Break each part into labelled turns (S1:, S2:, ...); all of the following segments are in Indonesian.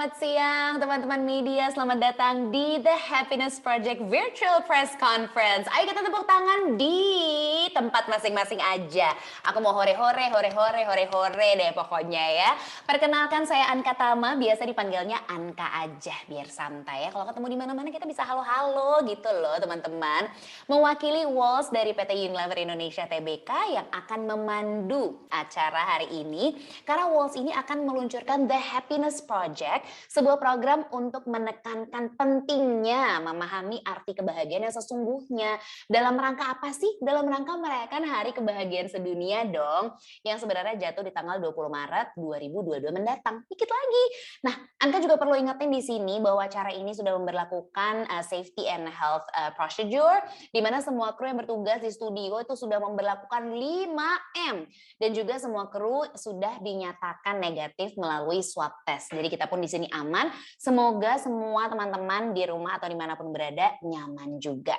S1: Selamat siang teman-teman media, selamat datang di The Happiness Project Virtual Press Conference. Ayo kita tepuk tangan di tempat masing-masing aja. Aku mau hore-hore deh pokoknya ya. Perkenalkan saya Anka Tama, biasa dipanggilnya Anka aja biar santai ya. Kalau ketemu di mana-mana kita bisa halo-halo gitu loh teman-teman. Mewakili Walls dari PT Unilever Indonesia Tbk yang akan memandu acara hari ini. Karena Walls ini akan meluncurkan The Happiness Project, sebuah program untuk menekankan pentingnya memahami arti kebahagiaan yang sesungguhnya. Dalam rangka apa sih? Dalam rangka merayakan Hari Kebahagiaan Sedunia dong, yang sebenarnya jatuh di tanggal 20 Maret 2022 mendatang. Dikit lagi. Nah, Anka juga perlu ingetin di sini bahwa acara ini sudah memberlakukan safety and health procedure, di mana semua kru yang bertugas di studio itu sudah memberlakukan 5M. Dan juga semua kru sudah dinyatakan negatif melalui swab test. Jadi kita pun di sini aman. Semoga semua teman-teman di rumah atau dimanapun berada nyaman juga.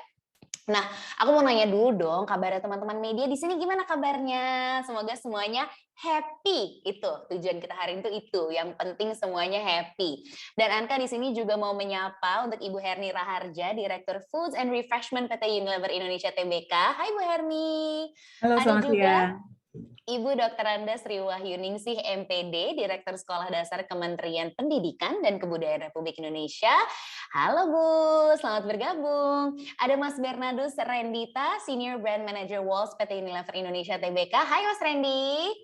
S1: Nah, aku mau nanya dulu dong, kabarnya teman-teman media di sini gimana kabarnya? Semoga semuanya happy. Itu tujuan kita hari itu. Yang penting semuanya happy. Dan Anka di sini juga mau menyapa untuk Ibu Herni Raharja, Direktur Foods and Refreshment PT Unilever Indonesia Tbk. Hai Bu Herni.
S2: Halo,
S1: Ada
S2: selamat
S1: juga
S2: siang.
S1: Ibu Dr. Anda Sri Wahyuningsih MPD, Direktur Sekolah Dasar Kementerian Pendidikan dan Kebudayaan Republik Indonesia. Halo Bu, selamat bergabung. Ada Mas Bernardus Rendita, Senior Brand Manager Walls PT Unilever Indonesia Tbk. Hai Mas Rendi.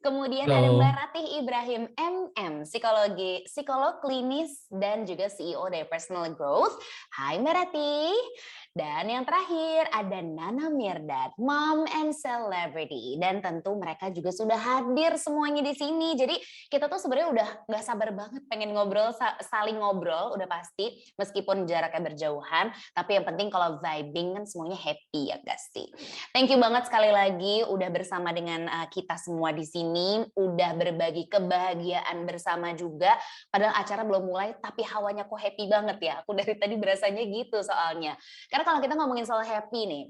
S1: Kemudian ada Mbak
S2: Halo.
S1: Ratih Ibrahim MM, psikolog klinis dan juga CEO dari Personal Growth. Hai Mbak Ratih. Dan yang terakhir ada Nana Mirdad, Mom and Celebrity. Dan tentu mereka juga sudah hadir semuanya di sini. Jadi kita tuh sebenarnya udah nggak sabar banget pengen ngobrol, saling ngobrol udah pasti. Meskipun jaraknya berjauhan, tapi yang penting kalau vibing kan semuanya happy ya guys sih. Thank you banget sekali lagi udah bersama dengan kita semua di sini. Udah berbagi kebahagiaan bersama juga. Padahal acara belum mulai tapi hawanya kok happy banget ya. Aku dari tadi berasanya gitu soalnya. Karena kalau kita ngomongin soal happy nih,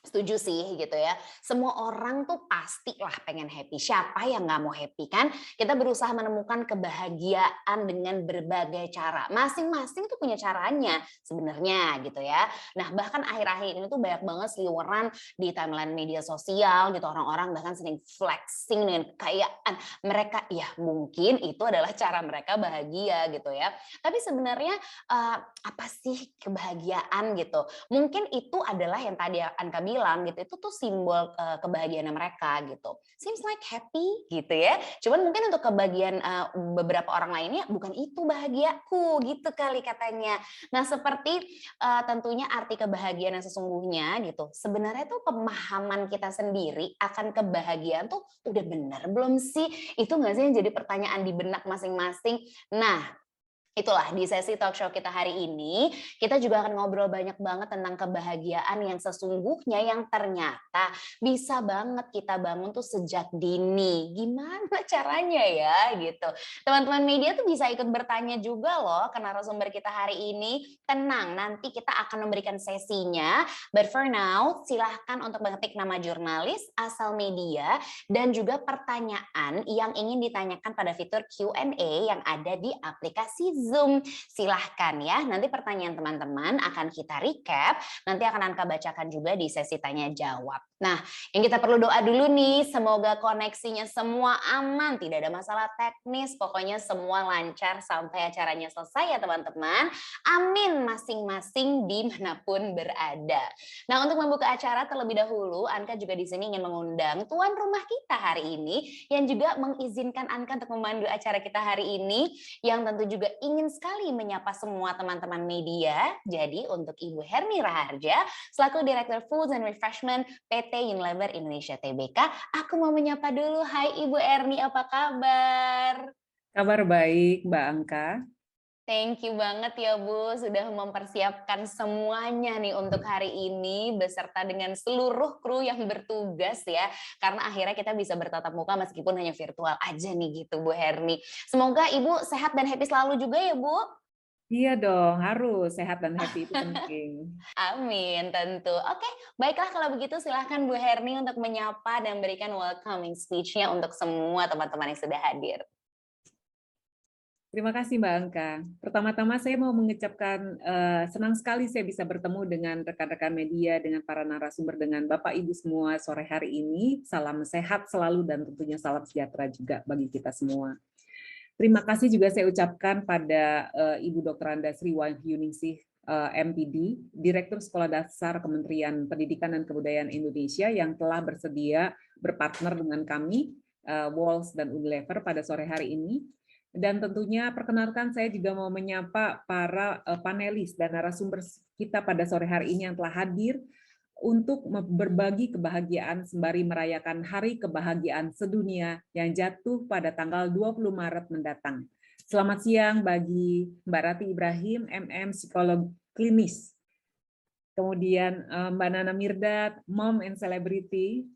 S1: setuju sih gitu ya. Semua orang tuh pastilah pengen happy. Siapa yang nggak mau happy kan? Kita berusaha menemukan kebahagiaan dengan berbagai cara. Masing-masing tuh punya caranya sebenarnya gitu ya. Nah bahkan akhir-akhir ini tuh banyak banget seliweran di timeline media sosial gitu. Orang-orang bahkan sering flexing dengan kekayaan mereka. Ya mungkin itu adalah cara mereka bahagia gitu ya. Tapi sebenarnya apa sih kebahagiaan gitu? Mungkin itu adalah yang tadi Anka bilang gitu, itu tuh simbol kebahagiaan mereka gitu. Seems like happy gitu ya. Cuman mungkin untuk kebahagiaan beberapa orang lainnya bukan itu bahagiaku gitu kali katanya. Nah seperti tentunya arti kebahagiaan yang sesungguhnya gitu. Sebenarnya tuh pemahaman kita sendiri akan kebahagiaan tuh udah benar belum sih? Itu nggak sih yang jadi pertanyaan di benak masing-masing. Nah itulah di sesi talk show kita hari ini, kita juga akan ngobrol banyak banget tentang kebahagiaan yang sesungguhnya yang ternyata bisa banget kita bangun tuh sejak dini. Gimana caranya ya gitu. Teman-teman media tuh bisa ikut bertanya juga loh ke narasumber kita hari ini. Tenang, nanti kita akan memberikan sesinya. But for now, silahkan untuk mengetik nama jurnalis, asal media, dan juga pertanyaan yang ingin ditanyakan pada fitur Q&A yang ada di aplikasi Zoom. Silahkan ya, nanti pertanyaan teman-teman akan kita recap, nanti akan Anka bacakan juga di sesi tanya jawab. Nah, yang kita perlu doa dulu nih, semoga koneksinya semua aman, tidak ada masalah teknis, pokoknya semua lancar sampai acaranya selesai ya teman-teman. Amin masing-masing dimanapun berada. Nah, untuk membuka acara terlebih dahulu, Anka juga di sini ingin mengundang tuan rumah kita hari ini yang juga mengizinkan Anka untuk memandu acara kita hari ini, yang tentu juga ingin sekali menyapa semua teman-teman media. Jadi untuk Ibu Herni Raharja selaku Direktur Foods and Refreshment PT Unilever Indonesia Tbk, aku mau menyapa dulu. Hai Ibu Herni, apa kabar?
S2: Kabar baik, Mbak Angka.
S1: Thank you banget ya Bu, sudah mempersiapkan semuanya nih untuk hari ini beserta dengan seluruh kru yang bertugas ya. Karena akhirnya kita bisa bertatap muka meskipun hanya virtual aja nih gitu Bu Herni. Semoga Ibu sehat dan happy selalu juga ya Bu.
S2: Iya dong, harus sehat dan happy itu penting.
S1: Amin, tentu. Oke, baiklah kalau begitu silahkan Bu Herni untuk menyapa dan berikan welcoming speech-nya untuk semua teman-teman yang sudah hadir.
S2: Terima kasih Mbak Angka. Pertama-tama saya mau mengucapkan senang sekali saya bisa bertemu dengan rekan-rekan media, dengan para narasumber, dengan Bapak Ibu semua sore hari ini. Salam sehat selalu dan tentunya salam sejahtera juga bagi kita semua. Terima kasih juga saya ucapkan pada Ibu Dr. Anda Sri Wahyuningsih MPD, Direktur Sekolah Dasar Kementerian Pendidikan dan Kebudayaan Indonesia yang telah bersedia berpartner dengan kami, Walls dan Unilever pada sore hari ini. Dan tentunya perkenalkan saya juga mau menyapa para panelis dan narasumber kita pada sore hari ini yang telah hadir untuk berbagi kebahagiaan sembari merayakan Hari Kebahagiaan Sedunia yang jatuh pada tanggal 20 Maret mendatang. Selamat siang bagi Mbak Rati Ibrahim, MM Psikolog Klinis. Kemudian Mbak Nana Mirdad, Mom and Celebrity,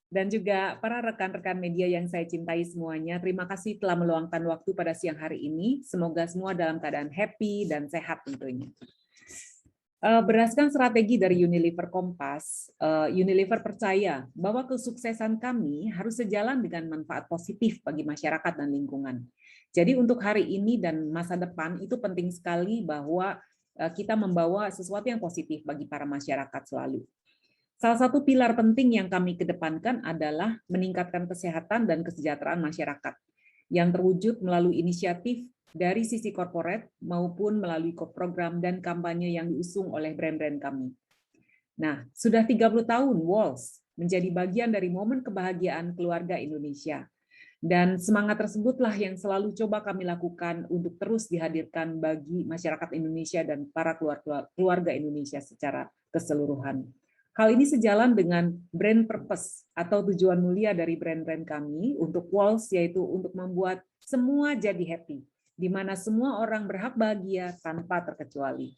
S2: dan juga para rekan-rekan media yang saya cintai semuanya. Terima kasih telah meluangkan waktu pada siang hari ini. Semoga semua dalam keadaan happy dan sehat tentunya. Berdasarkan strategi dari Unilever Kompas, Unilever percaya bahwa kesuksesan kami harus sejalan dengan manfaat positif bagi masyarakat dan lingkungan. Jadi untuk hari ini dan masa depan itu penting sekali bahwa kita membawa sesuatu yang positif bagi para masyarakat selalu. Salah satu pilar penting yang kami kedepankan adalah meningkatkan kesehatan dan kesejahteraan masyarakat yang terwujud melalui inisiatif dari sisi korporat maupun melalui program dan kampanye yang diusung oleh brand-brand kami. Nah, sudah 30 tahun Walls menjadi bagian dari momen kebahagiaan keluarga Indonesia. Dan semangat tersebutlah yang selalu coba kami lakukan untuk terus dihadirkan bagi masyarakat Indonesia dan para keluarga Indonesia secara keseluruhan. Hal ini sejalan dengan brand purpose atau tujuan mulia dari brand-brand kami untuk Walls, yaitu untuk membuat semua jadi happy, di mana semua orang berhak bahagia tanpa terkecuali.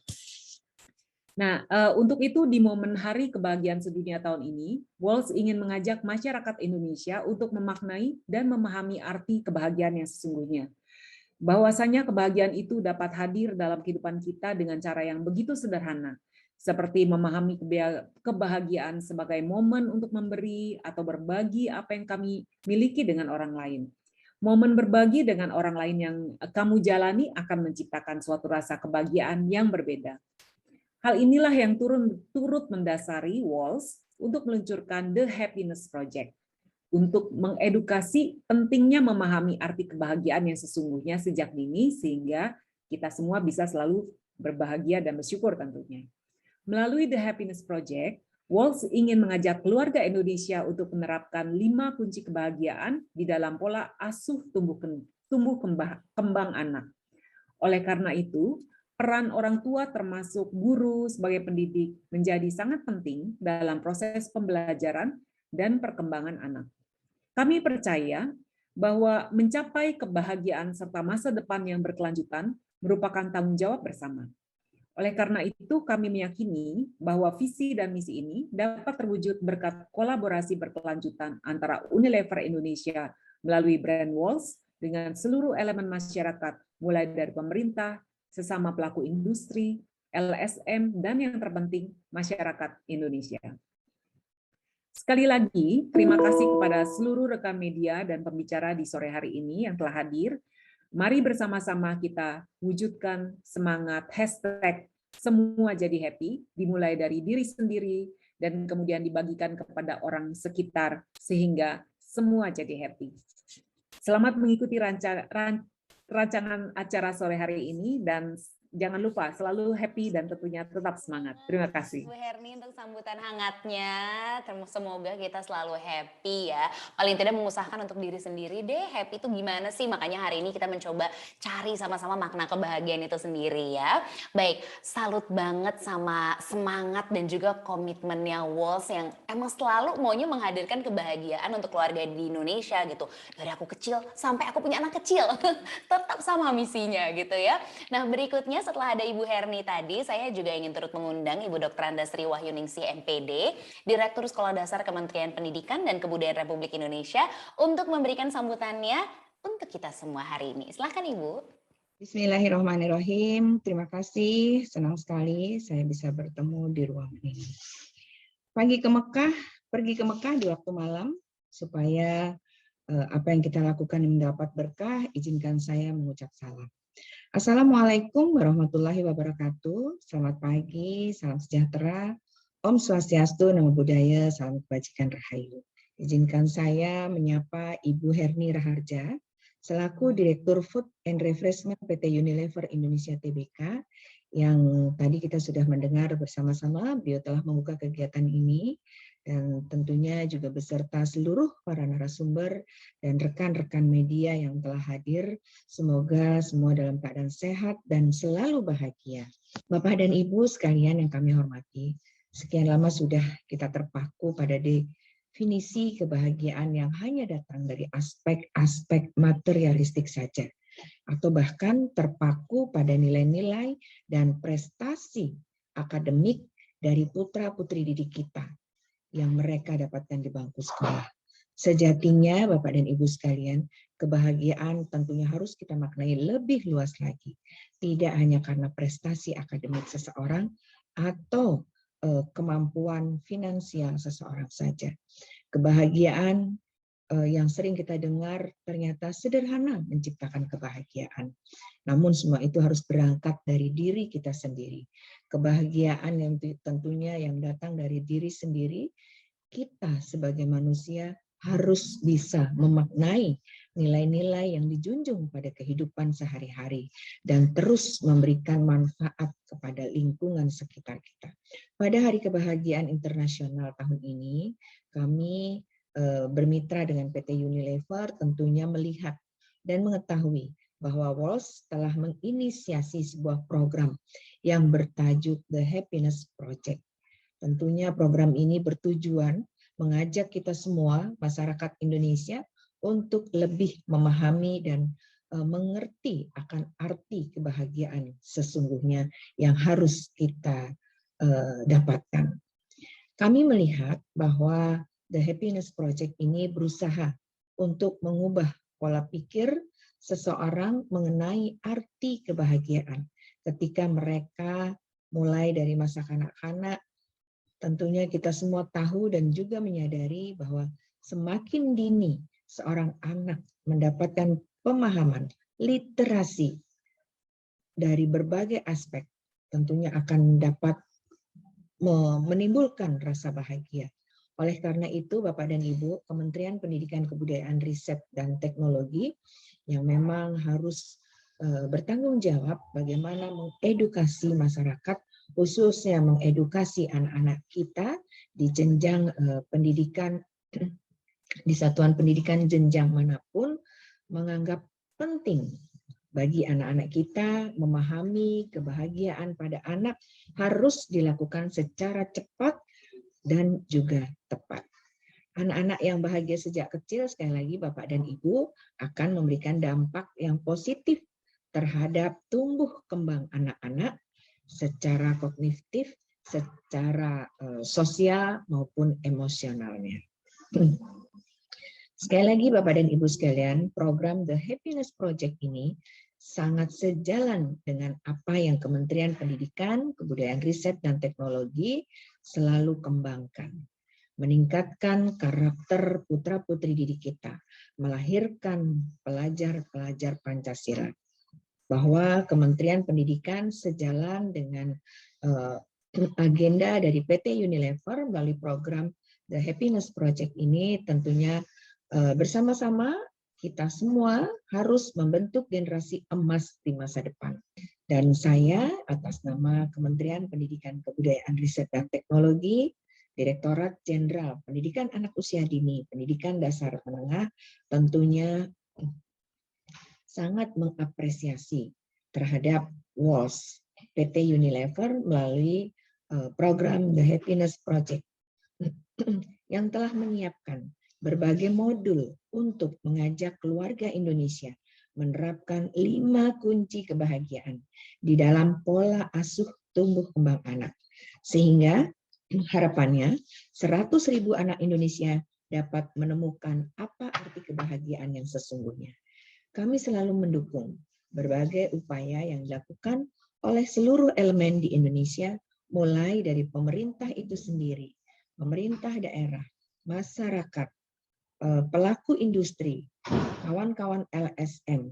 S2: Nah, untuk itu di momen Hari Kebahagiaan Sedunia tahun ini, Walls ingin mengajak masyarakat Indonesia untuk memaknai dan memahami arti kebahagiaan yang sesungguhnya. Bahwasanya kebahagiaan itu dapat hadir dalam kehidupan kita dengan cara yang begitu sederhana, seperti memahami kebahagiaan sebagai momen untuk memberi atau berbagi apa yang kami miliki dengan orang lain. Momen berbagi dengan orang lain yang kamu jalani akan menciptakan suatu rasa kebahagiaan yang berbeda. Hal inilah yang turut mendasari Walls untuk meluncurkan The Happiness Project, untuk mengedukasi pentingnya memahami arti kebahagiaan yang sesungguhnya sejak dini sehingga kita semua bisa selalu berbahagia dan bersyukur tentunya. Melalui The Happiness Project, Walls ingin mengajak keluarga Indonesia untuk menerapkan 5 kunci kebahagiaan di dalam pola asuh tumbuh kembang anak. Oleh karena itu, peran orang tua termasuk guru sebagai pendidik menjadi sangat penting dalam proses pembelajaran dan perkembangan anak. Kami percaya bahwa mencapai kebahagiaan serta masa depan yang berkelanjutan merupakan tanggung jawab bersama. Oleh karena itu, kami meyakini bahwa visi dan misi ini dapat terwujud berkat kolaborasi berkelanjutan antara Unilever Indonesia melalui brand Walls dengan seluruh elemen masyarakat, mulai dari pemerintah, sesama pelaku industri, LSM, dan yang terpenting, masyarakat Indonesia. Sekali lagi, terima kasih kepada seluruh rekan media dan pembicara di sore hari ini yang telah hadir. Mari bersama-sama kita wujudkan semangat hashtag semua jadi happy, dimulai dari diri sendiri, dan kemudian dibagikan kepada orang sekitar, sehingga semua jadi happy. Selamat mengikuti rancangan acara sore hari ini, dan jangan lupa selalu happy dan tentunya tetap semangat. Terima kasih.
S1: Bu Herni untuk sambutan hangatnya. Semoga kita selalu happy ya. Paling tidak mengusahakan untuk diri sendiri deh. Happy itu gimana sih? Makanya hari ini kita mencoba cari sama-sama makna kebahagiaan itu sendiri ya. Baik, salut banget sama semangat dan juga komitmennya Walls yang emang selalu maunya menghadirkan kebahagiaan untuk keluarga di Indonesia gitu. Dari aku kecil sampai aku punya anak kecil. Tetap sama misinya gitu ya. Nah, berikutnya setelah ada Ibu Herni tadi, saya juga ingin turut mengundang Ibu Dr. Anda Sri Wahyuningsih MPD, Direktur Sekolah Dasar Kementerian Pendidikan dan Kebudayaan Republik Indonesia, untuk memberikan sambutannya untuk kita semua hari ini. Silakan Ibu.
S3: Bismillahirrahmanirrahim. Terima kasih, senang sekali saya bisa bertemu di ruang ini. Pergi ke Mekah di waktu malam supaya apa yang kita lakukan yang mendapat berkah, izinkan saya mengucap salam. Assalamualaikum warahmatullahi wabarakatuh. Selamat pagi, salam sejahtera. Om Swastiastu, Namo Buddhaya, salam kebajikan rahayu. Izinkan saya menyapa Ibu Herni Raharja, selaku Direktur Food and Refreshment PT Unilever Indonesia Tbk, yang tadi kita sudah mendengar bersama-sama, beliau telah membuka kegiatan ini, dan tentunya juga beserta seluruh para narasumber dan rekan-rekan media yang telah hadir. Semoga semua dalam keadaan sehat dan selalu bahagia. Bapak dan Ibu sekalian yang kami hormati, sekian lama sudah kita terpaku pada definisi kebahagiaan yang hanya datang dari aspek-aspek materialistik saja, atau bahkan terpaku pada nilai-nilai dan prestasi akademik dari putra-putri didik kita yang mereka dapatkan di bangku sekolah. Sejatinya, Bapak dan Ibu sekalian, kebahagiaan tentunya harus kita maknai lebih luas lagi. Tidak hanya karena prestasi akademik seseorang atau kemampuan finansial seseorang saja. Kebahagiaan yang sering kita dengar ternyata sederhana menciptakan kebahagiaan. Namun semua itu harus berangkat dari diri kita sendiri. Kebahagiaan yang tentunya yang datang dari diri sendiri, kita sebagai manusia harus bisa memaknai nilai-nilai yang dijunjung pada kehidupan sehari-hari dan terus memberikan manfaat kepada lingkungan sekitar kita. Pada Hari Kebahagiaan Internasional tahun ini, kami bermitra dengan PT Unilever tentunya melihat dan mengetahui bahwa WALS telah menginisiasi sebuah program yang bertajuk The Happiness Project. Tentunya program ini bertujuan mengajak kita semua, masyarakat Indonesia, untuk lebih memahami dan mengerti akan arti kebahagiaan sesungguhnya yang harus kita dapatkan. Kami melihat bahwa The Happiness Project ini berusaha untuk mengubah pola pikir seseorang mengenai arti kebahagiaan ketika mereka mulai dari masa kanak-kanak. Tentunya kita semua tahu dan juga menyadari bahwa semakin dini seorang anak mendapatkan pemahaman, literasi dari berbagai aspek, tentunya akan dapat menimbulkan rasa bahagia. Oleh karena itu, Bapak dan Ibu, Kementerian Pendidikan Kebudayaan Riset dan Teknologi yang memang harus bertanggung jawab bagaimana mengedukasi masyarakat, khususnya mengedukasi anak-anak kita di jenjang pendidikan, di satuan pendidikan jenjang manapun, menganggap penting bagi anak-anak kita memahami kebahagiaan pada anak harus dilakukan secara cepat dan juga tepat. Anak-anak yang bahagia sejak kecil, sekali lagi Bapak dan Ibu, akan memberikan dampak yang positif terhadap tumbuh kembang anak-anak secara kognitif, secara sosial maupun emosionalnya. Sekali lagi Bapak dan Ibu sekalian, program The Happiness Project ini sangat sejalan dengan apa yang Kementerian Pendidikan, Kebudayaan Riset dan Teknologi selalu kembangkan. Meningkatkan karakter putra-putri didik kita, melahirkan pelajar-pelajar Pancasila. Bahwa Kementerian Pendidikan sejalan dengan agenda dari PT Unilever melalui program The Happiness Project ini tentunya bersama-sama kita semua harus membentuk generasi emas di masa depan. Dan saya atas nama Kementerian Pendidikan Kebudayaan Riset dan Teknologi, Direktorat Jenderal Pendidikan Anak Usia Dini, Pendidikan Dasar Menengah, tentunya sangat mengapresiasi terhadap WALS PT Unilever melalui program The Happiness Project yang telah menyiapkan berbagai modul untuk mengajak keluarga Indonesia menerapkan 5 kunci kebahagiaan di dalam pola asuh tumbuh kembang anak. Sehingga harapannya 100.000 anak Indonesia dapat menemukan apa arti kebahagiaan yang sesungguhnya. Kami selalu mendukung berbagai upaya yang dilakukan oleh seluruh elemen di Indonesia, mulai dari pemerintah itu sendiri, pemerintah daerah, masyarakat, pelaku industri, kawan-kawan LSM,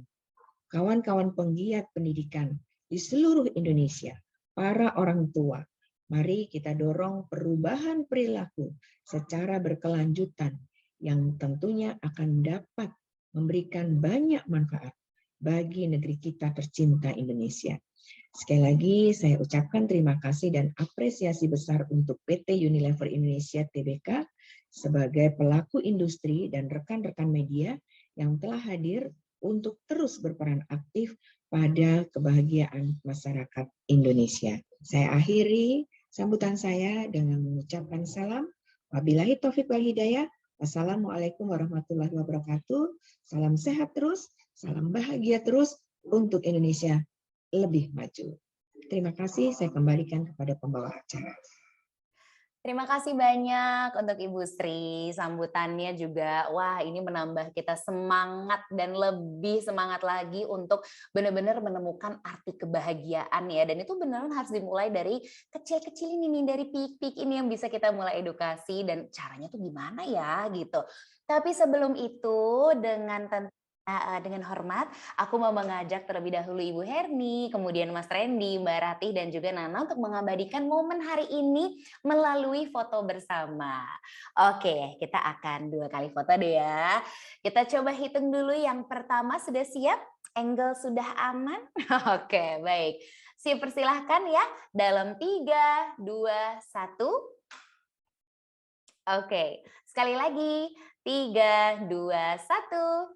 S3: kawan-kawan penggiat pendidikan di seluruh Indonesia, para orang tua, mari kita dorong perubahan perilaku secara berkelanjutan yang tentunya akan dapat memberikan banyak manfaat bagi negeri kita tercinta Indonesia. Sekali lagi saya ucapkan terima kasih dan apresiasi besar untuk PT Unilever Indonesia Tbk sebagai pelaku industri dan rekan-rekan media yang telah hadir untuk terus berperan aktif pada kebahagiaan masyarakat Indonesia. Saya akhiri sambutan saya dengan mengucapkan salam. Wabillahi taufiq wal hidayah. Wassalamualaikum warahmatullahi wabarakatuh. Salam sehat terus, salam bahagia terus untuk Indonesia lebih maju. Terima kasih, saya kembalikan kepada pembawa acara.
S1: Terima kasih banyak untuk Ibu Sri, sambutannya juga, wah ini menambah kita semangat dan lebih semangat lagi untuk benar-benar menemukan arti kebahagiaan ya, dan itu beneran harus dimulai dari kecil-kecil ini nih, dari pik-pik ini yang bisa kita mulai edukasi dan caranya tuh gimana ya gitu. Tapi sebelum itu dengan hormat, aku mau mengajak terlebih dahulu Ibu Herni, kemudian Mas Randy, Mbak Ratih, dan juga Nana untuk mengabadikan momen hari ini melalui foto bersama. Oke, kita akan 2 kali foto deh ya. Kita coba hitung dulu, yang pertama sudah siap? Angle sudah aman? Oke, baik. Siap, persilahkan ya. Dalam 3, 2, 1. Oke, sekali lagi. 3, 2, 1.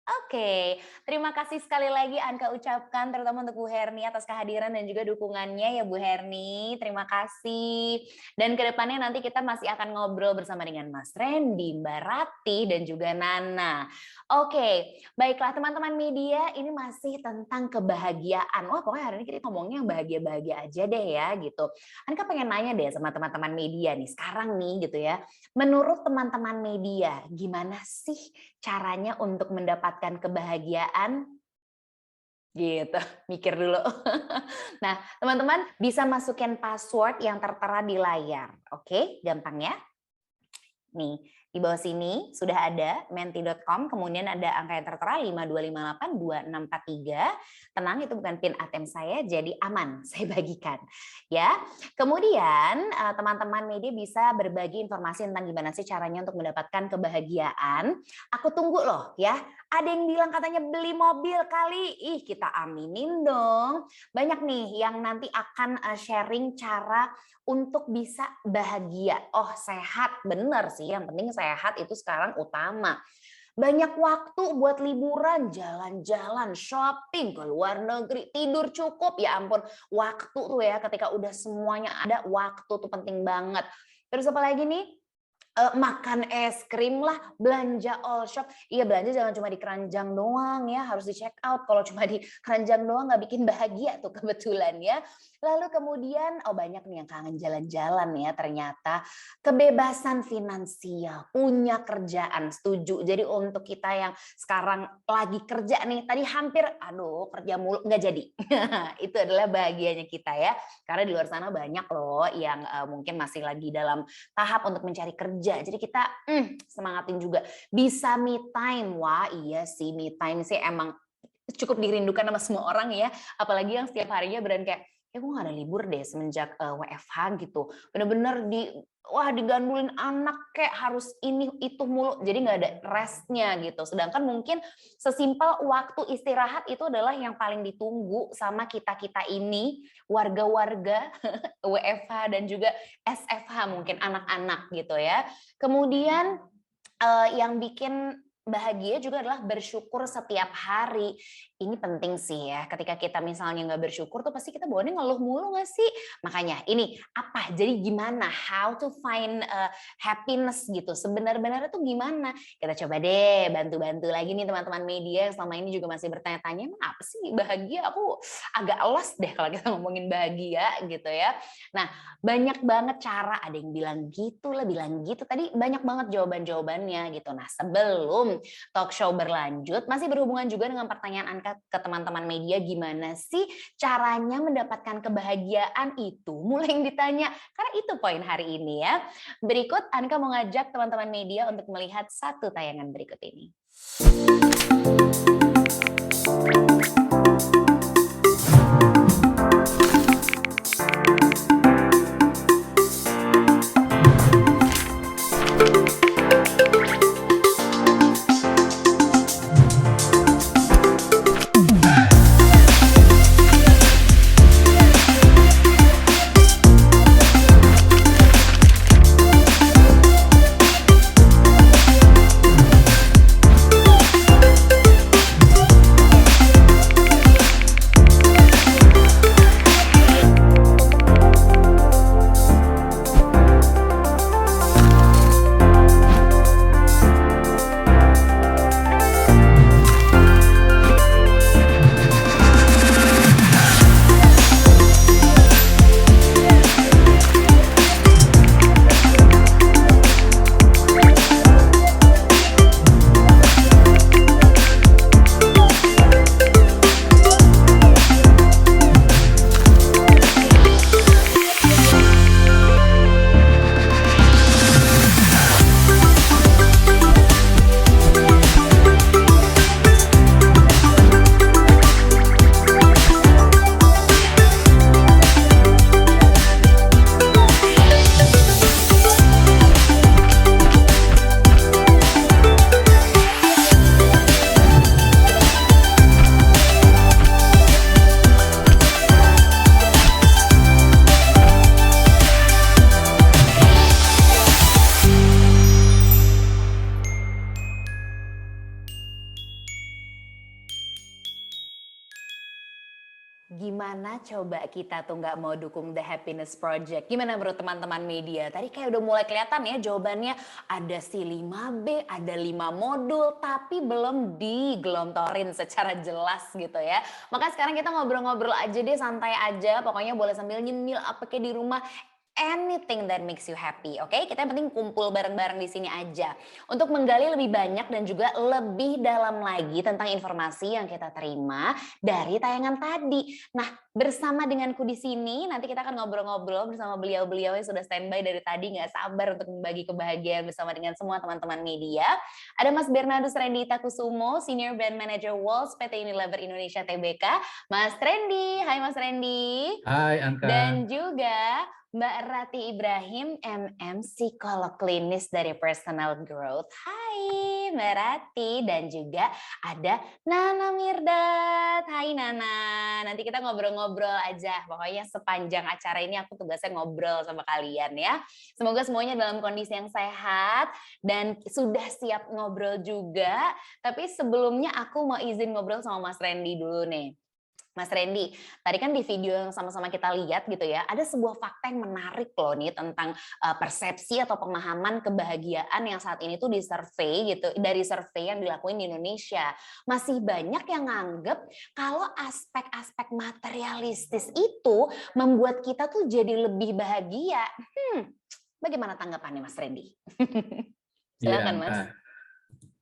S1: Oke, terima kasih sekali lagi Anka ucapkan terutama untuk Bu Herni atas kehadiran dan juga dukungannya ya Bu Herni. Terima kasih. Dan kedepannya nanti kita masih akan ngobrol bersama dengan Mas Randy, Mbak Rati, dan juga Nana. Oke, baiklah teman-teman media, ini masih tentang kebahagiaan. Wah, pokoknya hari ini kita ngomongnya yang bahagia-bahagia aja deh ya gitu. Anka pengen nanya deh sama teman-teman media nih sekarang nih gitu ya. Menurut teman-teman media, gimana sih caranya untuk mendapatkan kebahagiaan? Gitu, mikir dulu. Nah, teman-teman bisa masukin password yang tertera di layar. Oke, gampang ya. Nih, di bawah sini sudah ada menti.com, kemudian ada angka yang tertera 52582643. Tenang, itu bukan PIN ATM saya, jadi aman, saya bagikan. Ya. Kemudian teman-teman media bisa berbagi informasi tentang gimana sih caranya untuk mendapatkan kebahagiaan. Aku tunggu loh ya. Ada yang bilang katanya beli mobil kali. Ih, kita aminin dong. Banyak nih yang nanti akan sharing cara untuk bisa bahagia. Oh, sehat, bener sih. Yang penting sehat itu sekarang utama. Banyak waktu buat liburan, jalan-jalan, shopping, ke luar negeri, tidur cukup. Ya ampun, waktu tuh ya ketika udah semuanya ada, waktu tuh penting banget. Terus apa lagi nih? Makan es krim lah, belanja all shop. Iya, belanja jangan cuma di keranjang doang ya, harus di check out. Kalau cuma di keranjang doang nggak bikin bahagia tuh kebetulan ya. Lalu kemudian, oh banyak nih yang kangen jalan-jalan ya ternyata. Kebebasan finansial, punya kerjaan, setuju. Jadi untuk kita yang sekarang lagi kerja nih, tadi hampir, aduh kerja mulu, nggak jadi. Itu adalah bahagianya kita ya. Karena di luar sana banyak loh yang mungkin masih lagi dalam tahap untuk mencari kerja. Jadi kita semangatin juga. Bisa me time. Wah iya sih, me time sih emang cukup dirindukan sama semua orang ya. Apalagi yang setiap harinya beran kayak, ya gue gak ada libur deh semenjak WFH gitu. Bener-bener digandulin anak kayak harus ini itu mulu. Jadi gak ada restnya gitu. Sedangkan mungkin sesimpel waktu istirahat itu adalah yang paling ditunggu sama kita-kita ini, warga-warga WFH dan juga SFH mungkin anak-anak gitu ya. Kemudian yang bikin bahagia juga adalah bersyukur setiap hari. Ini penting sih ya, ketika kita misalnya nggak bersyukur tuh pasti kita bawaannya ngeluh mulu nggak sih? Makanya ini apa? Jadi gimana? How to find happiness gitu. Sebenarnya tuh gimana? Kita coba deh bantu-bantu lagi nih teman-teman media yang selama ini juga masih bertanya-tanya, emang apa sih bahagia? Aku agak lost deh kalau kita ngomongin bahagia gitu ya. Nah, banyak banget cara, ada yang bilang gitu lah, bilang gitu. Tadi banyak banget jawaban-jawabannya gitu. Nah, sebelum talk show berlanjut masih berhubungan juga dengan pertanyaan Anka ke teman-teman media, gimana sih caranya mendapatkan kebahagiaan itu? Mulai yang ditanya, karena itu poin hari ini ya. Berikut Anka mau ngajak teman-teman media untuk melihat satu tayangan berikut ini. Gimana coba kita tuh nggak mau dukung The Happiness Project? Gimana menurut teman-teman media? Tadi kayak udah mulai kelihatan ya jawabannya, ada si 5B, ada 5 modul, tapi belum digelontorin secara jelas gitu ya. Maka sekarang kita ngobrol-ngobrol aja deh, santai aja, pokoknya boleh sambil nyemil apa kayak di rumah. Anything that makes you happy, oke? Kita yang penting kumpul bareng-bareng di sini aja. Untuk menggali lebih banyak dan juga lebih dalam lagi tentang informasi yang kita terima dari tayangan tadi. Nah, bersama denganku di sini, nanti kita akan ngobrol-ngobrol bersama beliau-beliau yang sudah standby dari tadi, nggak sabar untuk membagi kebahagiaan bersama dengan semua teman-teman media. Ada Mas Bernardus Randy Takusumo, Senior Brand Manager Walls PT Unilever Indonesia Tbk. Mas Randy, hai Mas Randy.
S4: Hai Anka.
S1: Dan juga Mbak Rati Ibrahim, MM Psikolog Klinis dari Personal Growth. Hai Mbak Rati, dan juga ada Nana Mirdad. Hai Nana, nanti kita ngobrol-ngobrol aja. Pokoknya sepanjang acara ini aku tugasnya ngobrol sama kalian ya. Semoga semuanya dalam kondisi yang sehat dan sudah siap ngobrol juga. Tapi sebelumnya aku mau izin ngobrol sama Mas Randy dulu nih. Mas Randy, tadi kan di video yang sama-sama kita lihat gitu ya, ada sebuah fakta yang menarik loh nih tentang persepsi atau pemahaman kebahagiaan yang saat ini tuh disurvey gitu, dari survei yang dilakuin di Indonesia. Masih banyak yang nganggep kalau aspek-aspek materialistis itu membuat kita tuh jadi lebih bahagia. Bagaimana tanggapannya Mas Randy? Silakan Mas.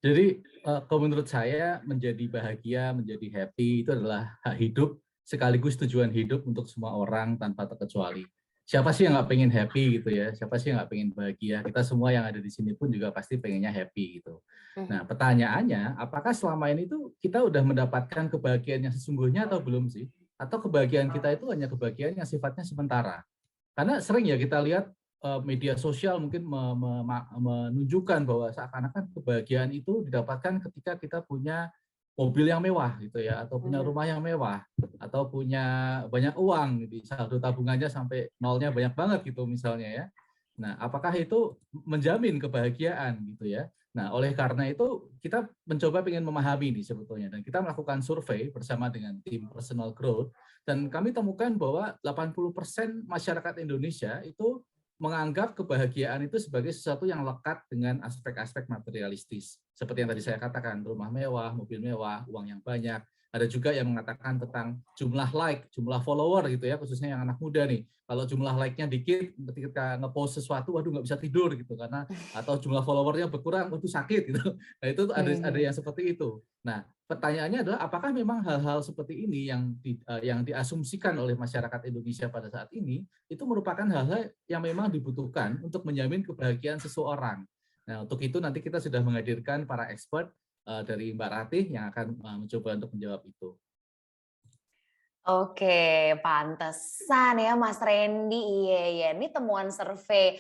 S4: Jadi kalau menurut saya menjadi bahagia, menjadi happy itu adalah hak hidup sekaligus tujuan hidup untuk semua orang tanpa terkecuali. Siapa sih yang nggak pengen happy gitu ya? Siapa sih yang nggak pengen bahagia? Kita semua yang ada di sini pun juga pasti pengennya happy gitu. Nah pertanyaannya, apakah selama ini tuh kita udah mendapatkan kebahagiaan yang sesungguhnya atau belum sih? Atau kebahagiaan kita itu hanya kebahagiaan yang sifatnya sementara? Karena sering ya kita lihat media sosial mungkin menunjukkan bahwa seakan-akan kebahagiaan itu didapatkan ketika kita punya mobil yang mewah gitu ya, atau punya rumah yang mewah, atau punya banyak uang gitu, saldo tabungannya sampai nolnya banyak banget gitu misalnya ya. Nah, apakah itu menjamin kebahagiaan gitu ya? Nah, oleh karena itu kita mencoba ingin memahami nih sebetulnya, dan kita melakukan survei bersama dengan tim Personal Growth, dan kami temukan bahwa 80% masyarakat Indonesia itu menganggap kebahagiaan itu sebagai sesuatu yang lekat dengan aspek-aspek materialistis. Seperti yang tadi saya katakan, rumah mewah, mobil mewah, uang yang banyak, Ada juga yang mengatakan tentang jumlah like, jumlah follower gitu ya, khususnya yang anak muda nih. Kalau jumlah like-nya dikit, ketika nge-post sesuatu, waduh nggak bisa tidur gitu karena, atau jumlah followernya berkurang, waduh sakit gitu. Nah itu ada yang seperti itu. Nah pertanyaannya adalah apakah memang hal-hal seperti ini yang diasumsikan oleh masyarakat Indonesia pada saat ini itu merupakan hal-hal yang memang dibutuhkan untuk menjamin kebahagiaan seseorang. Nah untuk itu nanti kita sudah menghadirkan para expert dari Mbak Ratih yang akan mencoba untuk menjawab itu.
S1: Oke, pantesan ya Mas Randy. Iya, iya. Ini temuan survei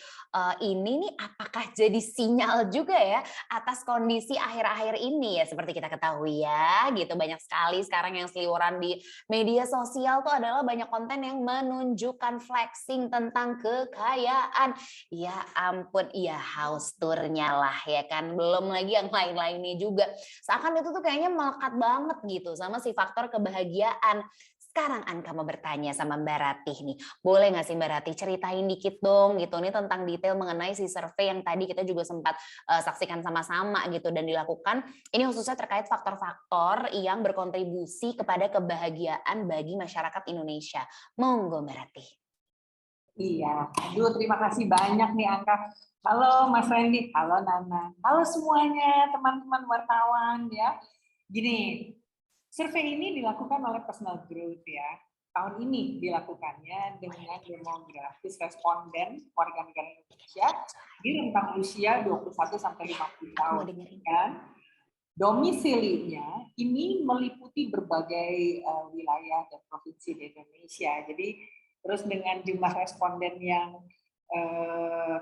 S1: ini nih apakah jadi sinyal juga ya atas kondisi akhir-akhir ini ya seperti kita ketahui ya gitu. Banyak sekali sekarang yang seliweran di media sosial tuh adalah banyak konten yang menunjukkan flexing tentang kekayaan. Ya ampun, iya house tour-nya lah ya kan. Belum lagi yang lain-lainnya juga. Seakan itu tuh kayaknya melekat banget gitu sama si faktor kebahagiaan. Sekarang Anka mau bertanya sama Mbak Ratih nih. Boleh nggak sih Mbak Ratih ceritain dikit dong gitu nih tentang detail mengenai si survei yang tadi kita juga sempat saksikan sama-sama gitu dan dilakukan. Ini khususnya terkait faktor-faktor yang berkontribusi kepada kebahagiaan bagi masyarakat Indonesia. Monggo Mbak Ratih.
S5: Iya, aduh terima kasih banyak nih Angka. Halo Mas Randy, halo Nana, halo semuanya teman-teman wartawan ya. Gini, survei ini dilakukan oleh Personal Growth ya. Tahun ini dilakukannya dengan demografis responden warga negara Indonesia di rentang usia 21 sampai 50 tahun. Kan? Domisilinya ini meliputi berbagai wilayah dan provinsi di Indonesia. Jadi terus dengan jumlah responden yang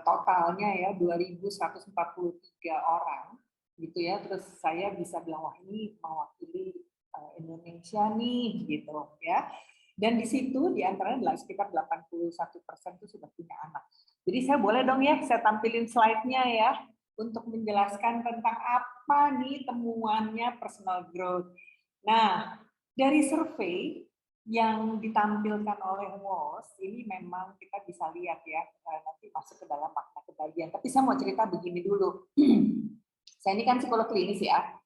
S5: totalnya ya 2.143 orang gitu ya. Terus saya bisa bilang wah ini mewakili Indonesia nih gitu ya. Dan di situ di antaranya sekitar 81% itu sudah punya anak. Jadi saya boleh dong ya saya tampilin slide-nya ya untuk menjelaskan tentang apa nih temuannya personal growth. Nah, dari survei yang ditampilkan oleh WOS ini memang kita bisa lihat ya nanti masuk ke dalam makna kebahagiaan. Tapi saya mau cerita begini dulu. Saya ini kan psikolog klinis ya.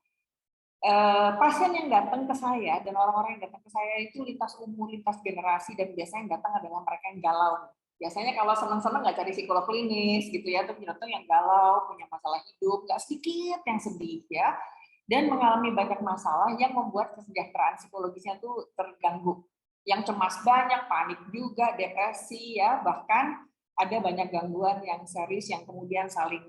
S5: Pasien yang datang ke saya dan orang-orang yang datang ke saya itu lintas umur, lintas generasi dan biasanya yang datang adalah mereka yang galau. Biasanya kalau senang-senang nggak cari psikolog klinis gitu ya, tapi datang yang galau, punya masalah hidup, nggak sedikit yang sedih ya, dan mengalami banyak masalah yang membuat kesejahteraan psikologisnya tuh terganggu. Yang cemas banyak, panik juga, depresi ya, bahkan ada banyak gangguan yang serius yang kemudian saling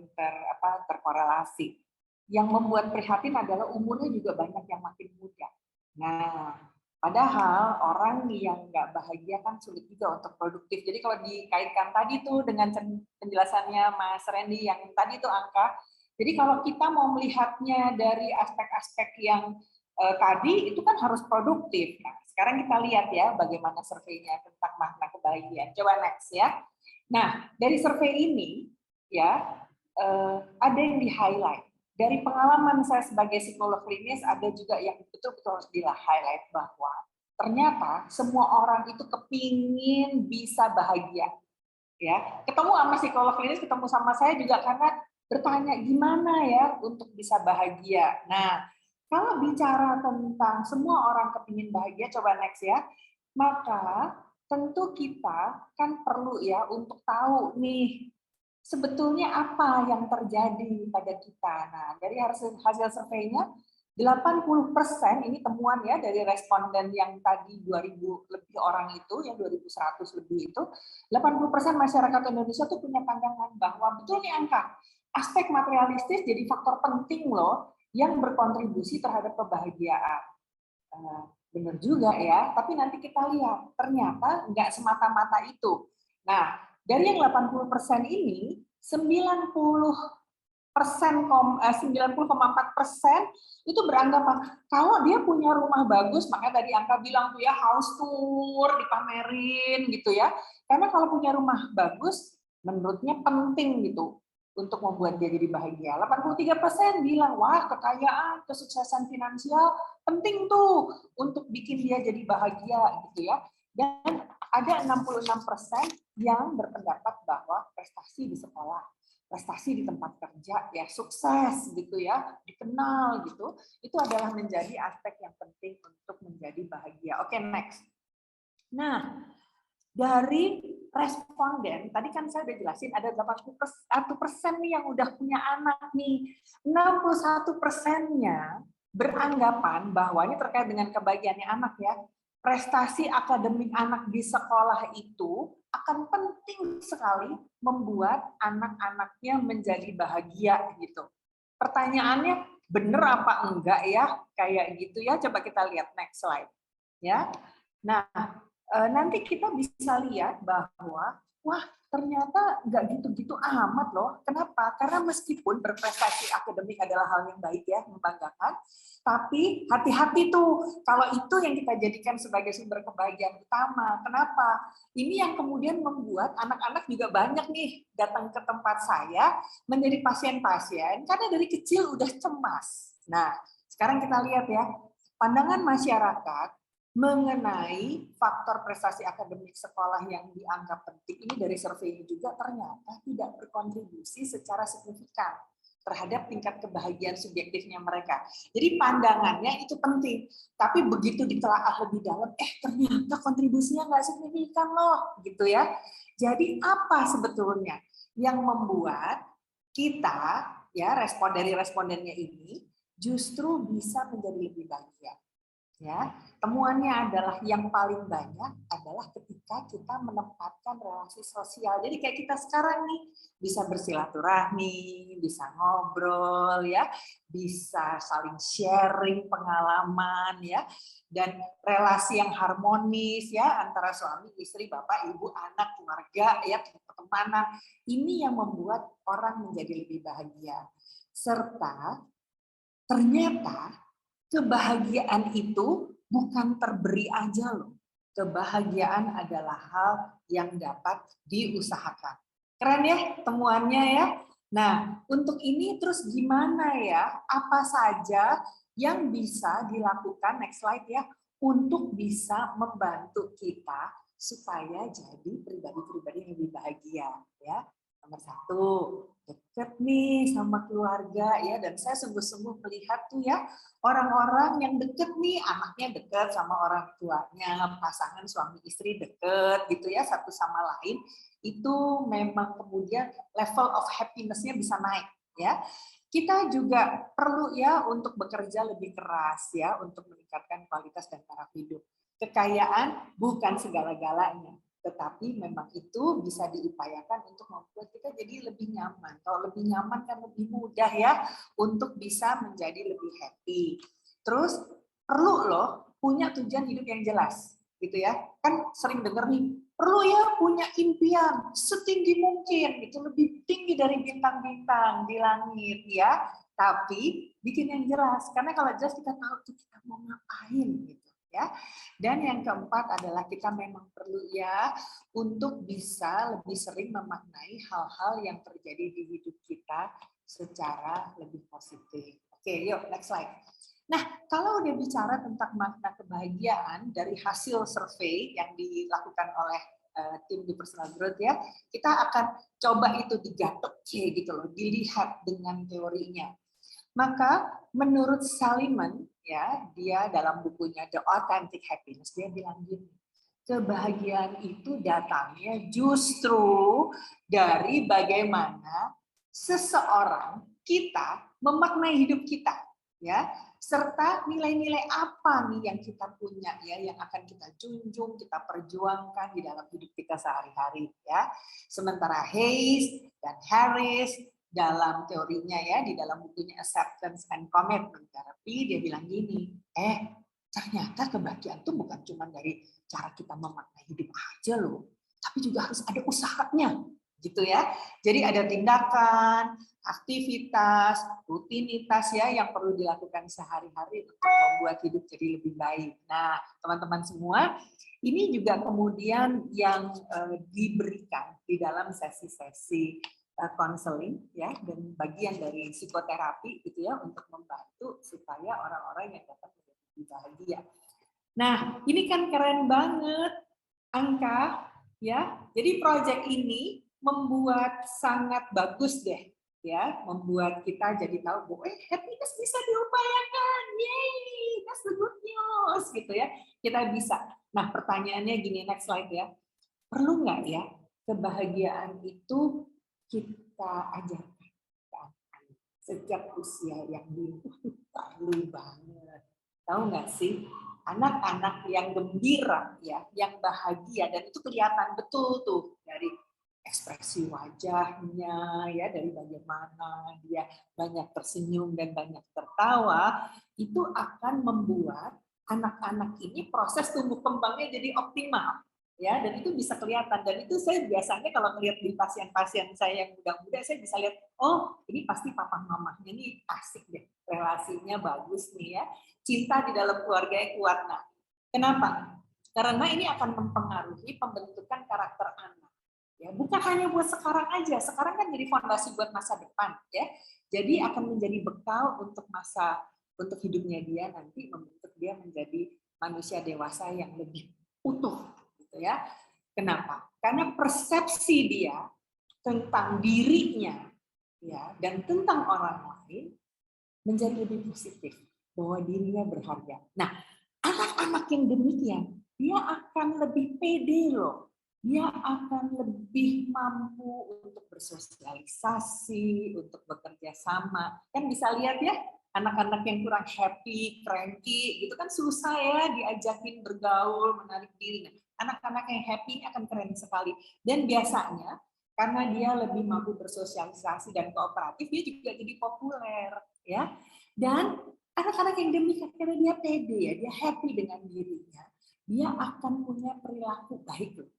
S5: terkorelasi. Yang membuat prihatin adalah umurnya juga banyak yang makin muda. Nah, padahal orang yang nggak bahagia kan sulit juga untuk produktif. Jadi kalau dikaitkan tadi tuh dengan penjelasannya Mas Randy yang tadi tuh angka, jadi kalau kita mau melihatnya dari aspek-aspek yang tadi itu kan harus produktif. Nah, sekarang kita lihat ya bagaimana surveinya tentang makna kebahagiaan. Coba next ya. Nah, dari survei ini ya ada yang di-highlight. Dari pengalaman saya sebagai psikolog klinis ada juga yang betul-betul harus di-highlight bahwa ternyata semua orang itu kepingin bisa bahagia. Ya, ketemu sama psikolog klinis, ketemu sama saya juga karena bertanya gimana ya untuk bisa bahagia. Nah, kalau bicara tentang semua orang kepingin bahagia, coba next ya. Maka tentu kita kan perlu ya untuk tahu nih sebetulnya apa yang terjadi pada kita. Nah, dari hasil surveinya 80% ini temuan ya dari responden yang tadi 2.000 lebih orang itu, yang 2.100 lebih itu, 80% masyarakat Indonesia tuh punya pandangan bahwa betul nih angka, aspek materialistis jadi faktor penting loh yang berkontribusi terhadap kebahagiaan. Benar juga ya, tapi nanti kita lihat ternyata nggak semata-mata itu. Nah, dari yang 80% ini, 90,4% itu beranggapan kalau dia punya rumah bagus, makanya tadi Angka bilang tuh ya house tour dipamerin gitu ya. Karena kalau punya rumah bagus, menurutnya penting gitu untuk membuat dia jadi bahagia. 83% bilang wah kekayaan, kesuksesan finansial penting tuh untuk bikin dia jadi bahagia gitu ya. Dan ada 66% yang berpendapat bahwa prestasi di sekolah, prestasi di tempat kerja, ya sukses gitu ya, dikenal gitu, itu adalah menjadi aspek yang penting untuk menjadi bahagia. Oke, next. Nah, dari responden, tadi kan saya udah jelasin ada 81% nih yang udah punya anak nih. 61%-nya beranggapan bahwa ini terkait dengan kebahagiaannya anak ya. Prestasi akademik anak di sekolah itu akan penting sekali membuat anak-anaknya menjadi bahagia gitu. Pertanyaannya bener apa enggak ya? Kayak gitu ya. Coba kita lihat next slide. Ya. Nah, nanti kita bisa lihat bahwa wah ternyata nggak gitu-gitu amat loh. Kenapa? Karena meskipun berprestasi akademik adalah hal yang baik ya, membanggakan, tapi hati-hati tuh kalau itu yang kita jadikan sebagai sumber kebahagiaan utama. Kenapa? Ini yang kemudian membuat anak-anak juga banyak nih datang ke tempat saya menjadi pasien-pasien karena dari kecil udah cemas. Nah, sekarang kita lihat ya, pandangan masyarakat mengenai faktor prestasi akademik sekolah yang dianggap penting, ini dari survei ini juga ternyata tidak berkontribusi secara signifikan terhadap tingkat kebahagiaan subjektifnya mereka. Jadi pandangannya itu penting, tapi begitu ditelaah lebih dalam, ternyata kontribusinya nggak signifikan loh, gitu ya. Jadi apa sebetulnya yang membuat kita, ya dari respondennya ini, justru bisa menjadi lebih bahagia? Ya, temuannya adalah yang paling banyak adalah ketika kita menempatkan relasi sosial. Jadi kayak kita sekarang nih bisa bersilaturahmi, bisa ngobrol ya, bisa saling sharing pengalaman ya, dan relasi yang harmonis ya antara suami, istri, bapak, ibu, anak, keluarga ya, pertemanan. Ini yang membuat orang menjadi lebih bahagia. Serta ternyata kebahagiaan itu bukan terberi aja loh. Kebahagiaan adalah hal yang dapat diusahakan. Keren ya temuannya ya. Nah, untuk ini terus gimana ya? Apa saja yang bisa dilakukan, next slide ya, untuk bisa membantu kita supaya jadi pribadi-pribadi yang lebih bahagia ya. Nomor 1, deket nih sama keluarga ya, dan saya sungguh-sungguh melihat tuh ya orang-orang yang deket nih, anaknya deket sama orang tuanya, pasangan suami istri deket gitu ya satu sama lain, itu memang kemudian level of happiness-nya bisa naik ya. Kita juga perlu ya untuk bekerja lebih keras ya untuk meningkatkan kualitas dan taraf hidup. Kekayaan bukan segala-galanya, tetapi memang itu bisa diupayakan untuk membuat kita jadi lebih nyaman. Kalau lebih nyaman kan lebih mudah ya untuk bisa menjadi lebih happy. Terus perlu loh punya tujuan hidup yang jelas, gitu ya. Kan sering dengar nih, perlu ya punya impian setinggi mungkin, itu lebih tinggi dari bintang-bintang di langit ya. Tapi bikin yang jelas, karena kalau jelas kita tahu tuh kita mau ngapain gitu. Ya. Dan yang keempat adalah kita memang perlu ya untuk bisa lebih sering memaknai hal-hal yang terjadi di hidup kita secara lebih positif. Oke, yuk next slide. Nah, kalau udah bicara tentang makna kebahagiaan dari hasil survei yang dilakukan oleh tim di Personal Growth ya, kita akan coba itu digatok gitu loh, dilihat dengan teorinya. Maka menurut Salimon ya, dia dalam bukunya The Authentic Happiness dia bilang gini, kebahagiaan itu datangnya justru dari bagaimana seseorang kita memaknai hidup kita ya, serta nilai-nilai apa nih yang kita punya ya, yang akan kita junjung, kita perjuangkan di dalam hidup kita sehari-hari ya. Sementara Hayes dan Harris dalam teorinya ya, di dalam bukunya Acceptance and Commitment Therapy, dia bilang gini, ternyata kebahagiaan itu bukan cuma dari cara kita memaknai hidup aja loh, tapi juga harus ada usahanya, gitu ya. Jadi ada tindakan, aktivitas, rutinitas ya yang perlu dilakukan sehari-hari untuk membuat hidup jadi lebih baik. Nah, teman-teman semua, ini juga kemudian yang diberikan di dalam sesi-sesi konseling ya, dan bagian dari psikoterapi gitu ya, untuk membantu supaya orang-orang yang dapat menjadi lebih bahagia. Nah, ini kan keren banget angka ya. Jadi proyek ini membuat sangat bagus deh, ya, membuat kita jadi tahu bahwa happiness bisa diupayakan, yay, that's the good news, gitu ya, kita bisa. Nah, pertanyaannya gini, next slide ya, perlu nggak ya kebahagiaan itu kita ajarkan ke anak-anak sejak usia yang dini? Perlu banget. Tahu nggak sih, anak-anak yang gembira, ya, yang bahagia, dan itu kelihatan betul tuh dari ekspresi wajahnya, ya, dari bagaimana dia banyak tersenyum dan banyak tertawa, itu akan membuat anak-anak ini proses tumbuh kembangnya jadi optimal, ya, dan itu bisa kelihatan. Dan itu saya biasanya kalau melihat di pasien-pasien saya yang muda-muda, saya bisa lihat, oh, ini pasti papa mamanya ini asik deh, relasinya bagus nih, ya, cinta di dalam keluarganya kuat. Nah, kenapa? Karena ini akan mempengaruhi pembentukan karakter anak. Ya, bukan hanya buat sekarang aja, sekarang kan jadi fondasi buat masa depan, ya. Jadi akan menjadi bekal untuk untuk hidupnya dia nanti, membentuk dia menjadi manusia dewasa yang lebih utuh, gitu ya. Kenapa? Karena persepsi dia tentang dirinya, ya, dan tentang orang lain menjadi lebih positif, bahwa dirinya berharga. Nah, anak-anak yang demikian, dia akan lebih pede loh. Dia akan lebih mampu untuk bersosialisasi, untuk bekerja sama. Kan bisa lihat ya, anak-anak yang kurang happy, cranky, gitu kan susah ya diajakin bergaul, menarik diri. Nah, anak-anak yang happy ini akan keren sekali. Dan biasanya, karena dia lebih mampu bersosialisasi dan kooperatif, dia juga jadi populer, ya. Dan anak-anak yang demikian, karena dia pede, ya, dia happy dengan dirinya, dia akan punya perilaku baik loh.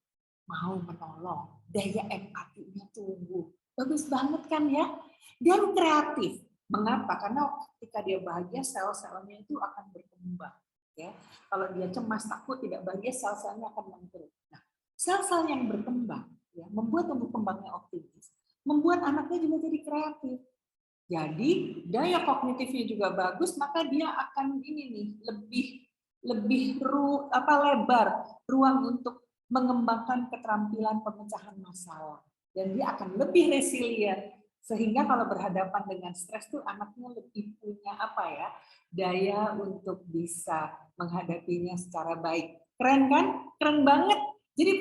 S5: Mau menolong, daya empatinya tumbuh. Bagus banget kan ya? Dan kreatif. Mengapa? Karena ketika dia bahagia, sel-selnya itu akan berkembang. Ya, kalau dia cemas, takut, tidak bahagia, sel-selnya akan mengkerut. Nah, sel-sel yang berkembang, ya, membuat tumbuh kembangnya optimis, membuat anaknya juga jadi kreatif. Jadi daya kognitifnya juga bagus, maka dia akan ini nih lebih lebar ruang untuk mengembangkan keterampilan pemecahan masalah, dan dia akan lebih resilient, sehingga kalau berhadapan dengan stres tuh anaknya lebih punya daya untuk bisa menghadapinya secara baik. Keren kan? Keren banget. Jadi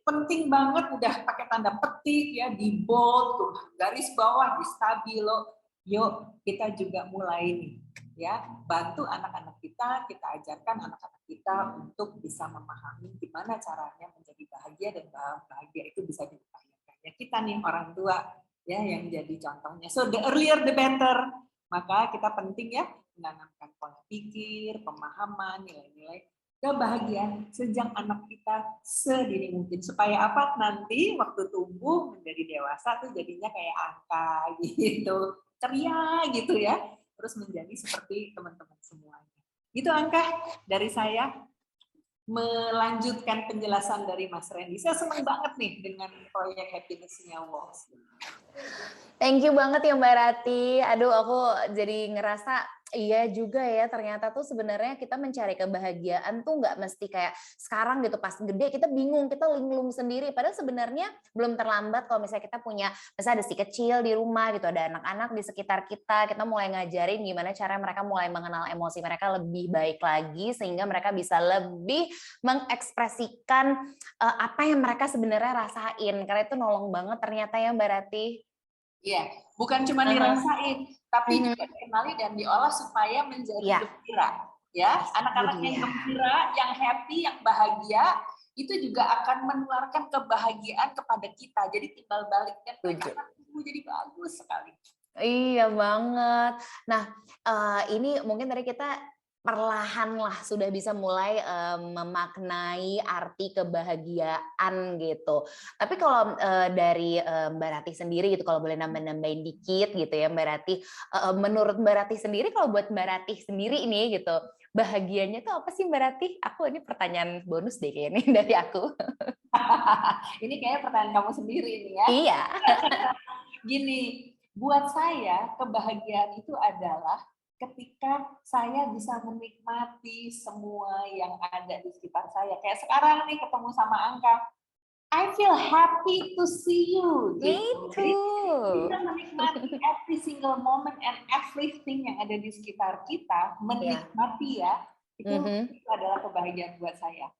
S5: penting banget, udah pakai tanda petik ya, di bold tuh, garis bawah, di stabilo. Yuk kita juga mulai nih, ya, bantu anak-anak kita ajarkan anak-anak kita untuk bisa memahami gimana caranya menjadi bahagia, dan bahagia itu bisa diupayakan. Ya, kita nih orang tua, ya, yang jadi contohnya. So the earlier the better. Maka kita penting ya menanamkan pola pikir, pemahaman, nilai-nilai kebahagiaan sejak anak kita sedini mungkin, supaya apa, nanti waktu tumbuh menjadi dewasa tuh jadinya kayak Angka gitu, ceria gitu ya, terus menjadi seperti teman-teman semuanya. Itu Angka dari saya, melanjutkan penjelasan dari Mas Randy. Saya senang banget nih dengan proyek Happiness-nya WOS.
S1: Thank you banget ya Mbak Rati. Aduh, aku jadi ngerasa iya juga ya, ternyata tuh sebenarnya kita mencari kebahagiaan tuh nggak mesti kayak sekarang gitu, pas gede kita bingung, kita linglung sendiri. Padahal sebenarnya belum terlambat kalau misalnya kita punya, misalnya ada si kecil di rumah gitu, ada anak-anak di sekitar kita mulai ngajarin gimana cara mereka mulai mengenal emosi mereka lebih baik lagi, sehingga mereka bisa lebih mengekspresikan apa yang mereka sebenarnya rasain. Karena itu nolong banget ternyata ya Mbak Rati.
S5: Iya, bukan cuma dirasain, tapi juga dikenali dan diolah supaya menjadi gembira. Ya, anak-anak yang gembira, yang happy, yang bahagia, itu juga akan menularkan kebahagiaan kepada kita. Jadi timbal baliknya mereka akan tumbuh jadi bagus sekali.
S1: Iya banget. Nah, ini mungkin dari kita perlahan lah sudah bisa mulai memaknai arti kebahagiaan gitu. Tapi kalau dari Mbak Rati sendiri gitu, kalau boleh nambahin dikit gitu ya Mbak Rati, menurut Mbak Rati sendiri, kalau buat Mbak Rati sendiri ini gitu, bahagianya tuh apa sih Mbak Rati? Aku ini pertanyaan bonus deh kayaknya dari aku.
S5: Ini kayaknya pertanyaan kamu sendiri ini ya.
S1: Iya.
S5: Gini, buat saya kebahagiaan itu adalah ketika saya bisa menikmati semua yang ada di sekitar saya. Kayak sekarang nih ketemu sama Angka, I feel happy to see you.
S1: Me
S5: Gitu.
S1: too.
S5: Kita menikmati every single moment and everything yang ada di sekitar kita, menikmati ya, itu adalah kebahagiaan buat saya.